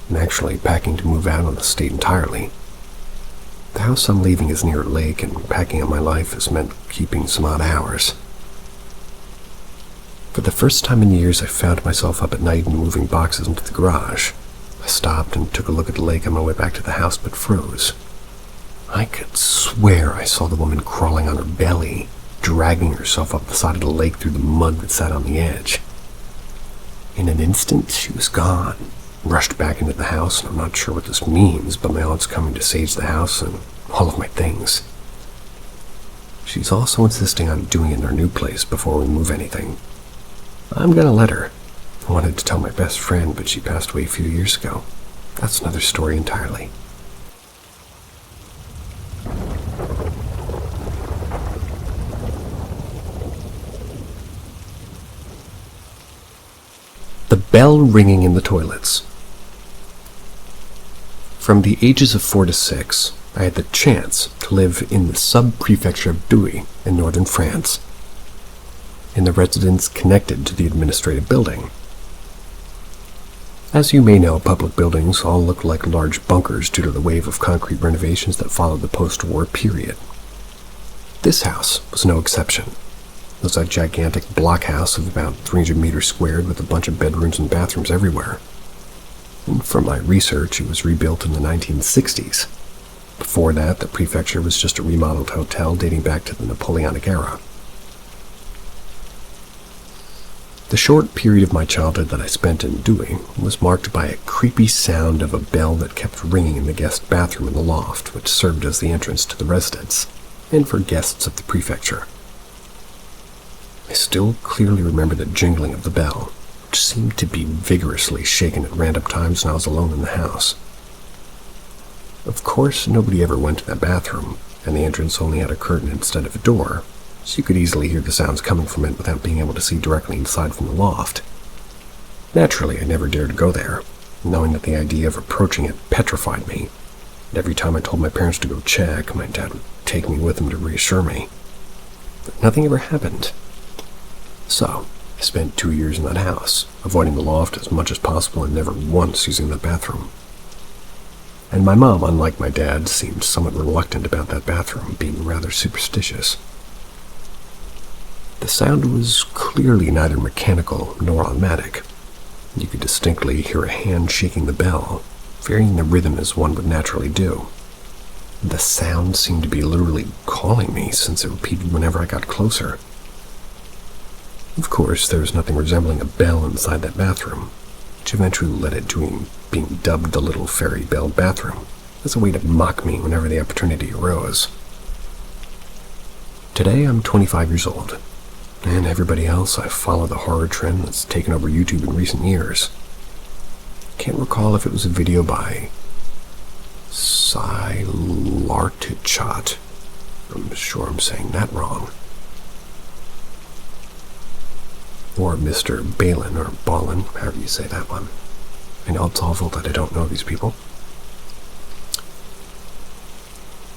and actually packing to move out on the state entirely. The house I'm leaving is near a lake, and packing up my life has meant keeping some odd hours. For the first time in years, I found myself up at night and moving boxes into the garage. I stopped and took a look at the lake on my way back to the house, but froze. I could swear I saw the woman crawling on her belly, dragging herself up the side of the lake through the mud that sat on the edge. In an instant, she was gone. Rushed back into the house, and I'm not sure what this means, but my aunt's coming to sage the house and all of my things. She's also insisting on doing it in our new place before we move anything. I'm gonna let her. I wanted to tell my best friend, but she passed away a few years ago. That's another story entirely. The bell ringing in the toilets. From the ages of 4 to 6, I had the chance to live in the sub-prefecture of Douai in northern France, in the residence connected to the administrative building. As you may know, public buildings all look like large bunkers due to the wave of concrete renovations that followed the post-war period. This house was no exception. It was a gigantic blockhouse of about 300 meters squared with a bunch of bedrooms and bathrooms everywhere. And from my research, it was rebuilt in the 1960s. Before that, the prefecture was just a remodeled hotel dating back to the Napoleonic era. The short period of my childhood that I spent in Douai was marked by a creepy sound of a bell that kept ringing in the guest bathroom in the loft, which served as the entrance to the residence, and for guests of the prefecture. I still clearly remember the jingling of the bell, which seemed to be vigorously shaken at random times when I was alone in the house. Of course, nobody ever went to that bathroom, and the entrance only had a curtain instead of a door, so you could easily hear the sounds coming from it without being able to see directly inside from the loft. Naturally, I never dared to go there, knowing that the idea of approaching it petrified me. And every time I told my parents to go check, my dad would take me with him to reassure me. But nothing ever happened. So, I spent 2 years in that house, avoiding the loft as much as possible and never once using the bathroom. And my mom, unlike my dad, seemed somewhat reluctant about that bathroom, being rather superstitious. The sound was clearly neither mechanical nor automatic. You could distinctly hear a hand shaking the bell, varying the rhythm as one would naturally do. The sound seemed to be literally calling me, since it repeated whenever I got closer. Of course, there was nothing resembling a bell inside that bathroom, which eventually led it to being dubbed the Little Fairy Bell Bathroom, as a way to mock me whenever the opportunity arose. Today, I'm 25 years old, and everybody else, I follow the horror trend that's taken over YouTube in recent years. Can't recall if it was a video by Lartichat. I'm sure I'm saying that wrong. Or Mr. Balin, or Ballin, however you say that one. I know it's awful that I don't know these people.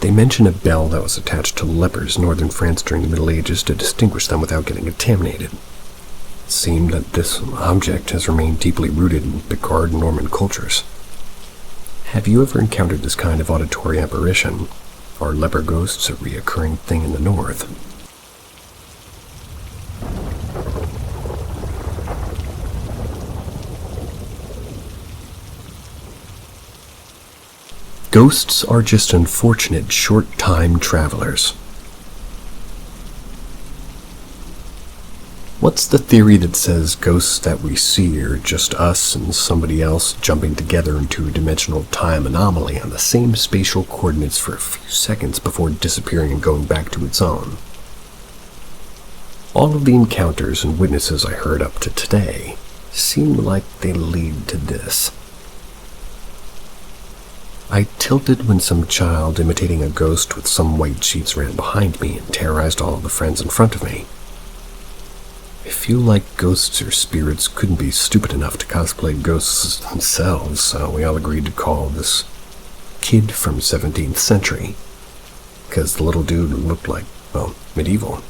They mention a bell that was attached to lepers in northern France during the Middle Ages to distinguish them without getting contaminated. It seemed that this object has remained deeply rooted in Picard and Norman cultures. Have you ever encountered this kind of auditory apparition? Are leper ghosts a reoccurring thing in the north? Ghosts are just unfortunate short-time travelers. What's the theory that says ghosts that we see are just us and somebody else jumping together into a dimensional time anomaly on the same spatial coordinates for a few seconds before disappearing and going back to its own? All of the encounters and witnesses I heard up to today seem like they lead to this. I tilted when some child imitating a ghost with some white sheets ran behind me and terrorized all of the friends in front of me. I feel like ghosts or spirits couldn't be stupid enough to cosplay ghosts themselves, so we all agreed to call this kid from 17th century, because the little dude looked like, well, medieval.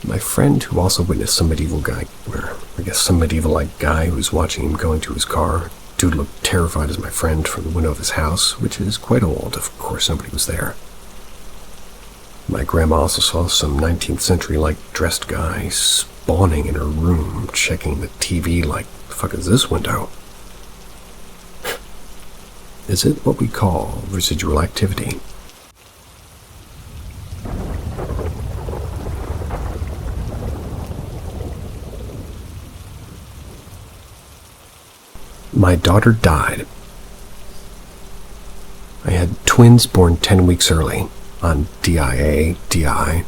My friend, who also witnessed some some medieval-like guy who was watching him going to his car. Dude looked terrified as my friend from the window of his house, which is quite old. Of course, nobody was there. My grandma also saw some 19th century-like dressed guy spawning in her room, checking the TV like, the fuck is this window? Is it what we call residual activity? My daughter died. I had twins born 10 weeks early on DI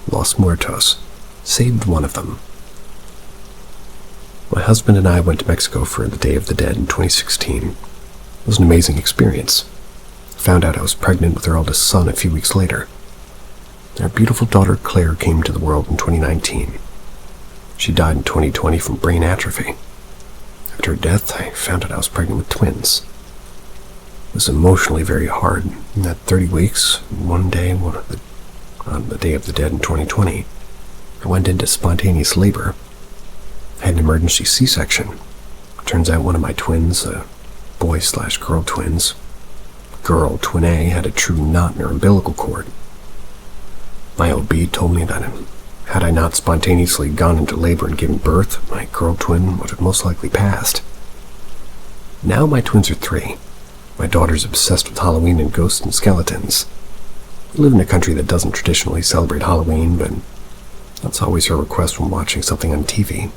Los Muertos. Saved one of them. My husband and I went to Mexico for the Day of the Dead in 2016. It was an amazing experience. Found out I was pregnant with our eldest son a few weeks later. Our beautiful daughter Claire came to the world in 2019. She died in 2020 from brain atrophy. After her death, I found out I was pregnant with twins. It was emotionally very hard. In that 30 weeks, one day, on the Day of the Dead in 2020, I went into spontaneous labor. I had an emergency C-section. Turns out one of my twins, boy/girl twins, girl twin A, had a true knot in her umbilical cord. My OB told me that had I not spontaneously gone into labor and given birth, my girl twin would have most likely passed. Now my twins are 3. My daughter's obsessed with Halloween and ghosts and skeletons. We live in a country that doesn't traditionally celebrate Halloween, but that's always her request when watching something on TV.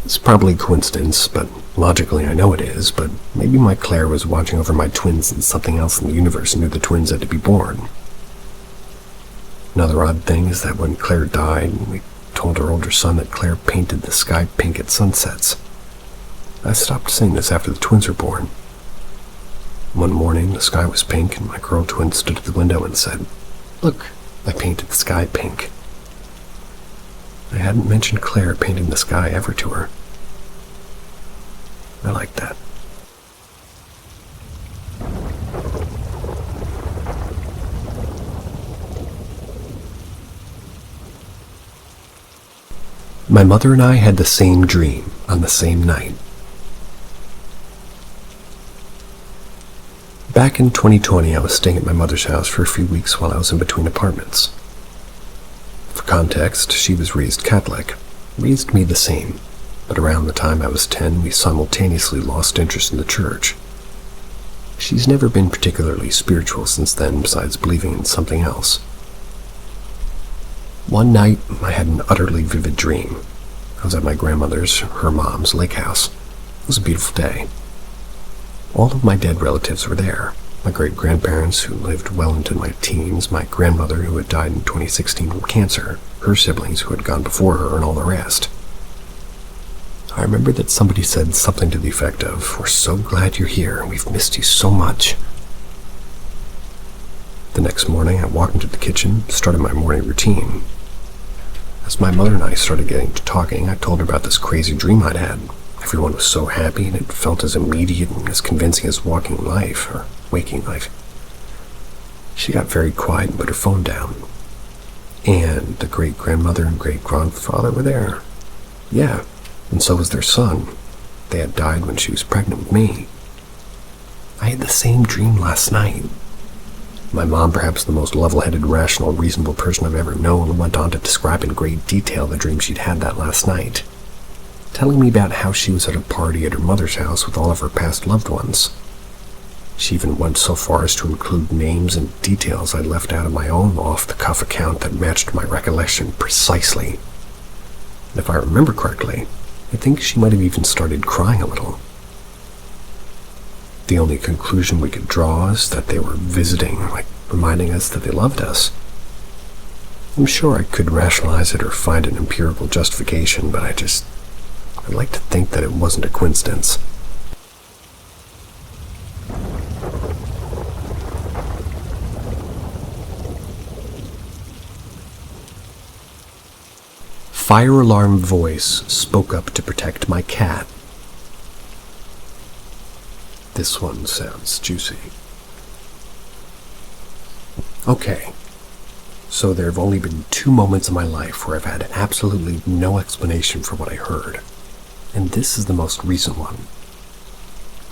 It's probably a coincidence, but logically I know it is, but maybe my Claire was watching over my twins and something else in the universe knew the twins had to be born. Another odd thing is that when Claire died, we told her older son that Claire painted the sky pink at sunsets. I stopped saying this after the twins were born. One morning, the sky was pink, and my girl twin stood at the window and said, "Look, I painted the sky pink." I hadn't mentioned Claire painting the sky ever to her. I liked that. My mother and I had the same dream on the same night. Back in 2020, I was staying at my mother's house for a few weeks while I was in between apartments. For context, she was raised Catholic, raised me the same, but around the time I was 10, we simultaneously lost interest in the church. She's never been particularly spiritual since then, besides believing in something else. One night, I had an utterly vivid dream. I was at my grandmother's, her mom's, lake house. It was a beautiful day. All of my dead relatives were there. My great-grandparents, who lived well into my teens, my grandmother, who had died in 2016 from cancer, her siblings, who had gone before her, and all the rest. I remember that somebody said something to the effect of, "We're so glad you're here. We've missed you so much." The next morning, I walked into the kitchen, started my morning routine. As my mother and I started getting to talking, I told her about this crazy dream I'd had. Everyone was so happy, and it felt as immediate and as convincing as waking life, or waking life. She got very quiet and put her phone down. And the great-grandmother and great-grandfather were there. Yeah, and so was their son. They had died when she was pregnant with me. I had the same dream last night. My mom, perhaps the most level-headed, rational, reasonable person I've ever known, went on to describe in great detail the dream she'd had that last night, telling me about how she was at a party at her mother's house with all of her past loved ones. She even went so far as to include names and details I'd left out of my own off-the-cuff account that matched my recollection precisely. And if I remember correctly, I think she might have even started crying a little. The only conclusion we could draw is that they were visiting, like reminding us that they loved us. I'm sure I could rationalize it or find an empirical justification, but I'd like to think that it wasn't a coincidence. Fire alarm voice spoke up to protect my cat. This one sounds juicy. Okay, so there have only been 2 moments in my life where I've had absolutely no explanation for what I heard, and this is the most recent one.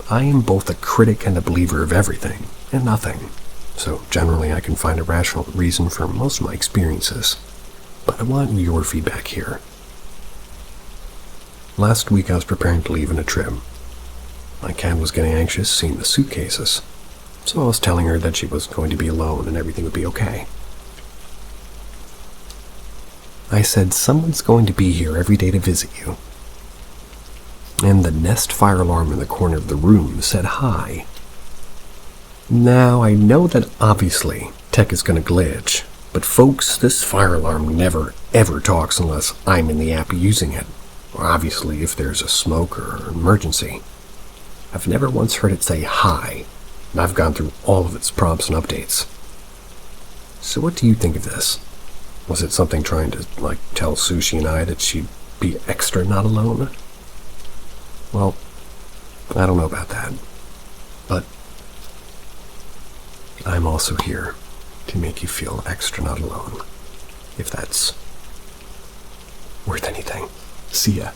I am both a critic and a believer of everything and nothing, so generally I can find a rational reason for most of my experiences, but I want your feedback here. Last week I was preparing to leave on a trip. My cat was getting anxious seeing the suitcases, so I was telling her that she was going to be alone and everything would be okay. I said, "Someone's going to be here every day to visit you." And the Nest fire alarm in the corner of the room said hi. Now, I know that obviously tech is going to glitch, but folks, this fire alarm never ever talks unless I'm in the app using it, or obviously if there's a smoke or an emergency. I've never once heard it say hi, and I've gone through all of its prompts and updates. So what do you think of this? Was it something trying to, tell Sushi and I that she'd be extra not alone? Well, I don't know about that, but I'm also here to make you feel extra not alone, if that's worth anything. See ya.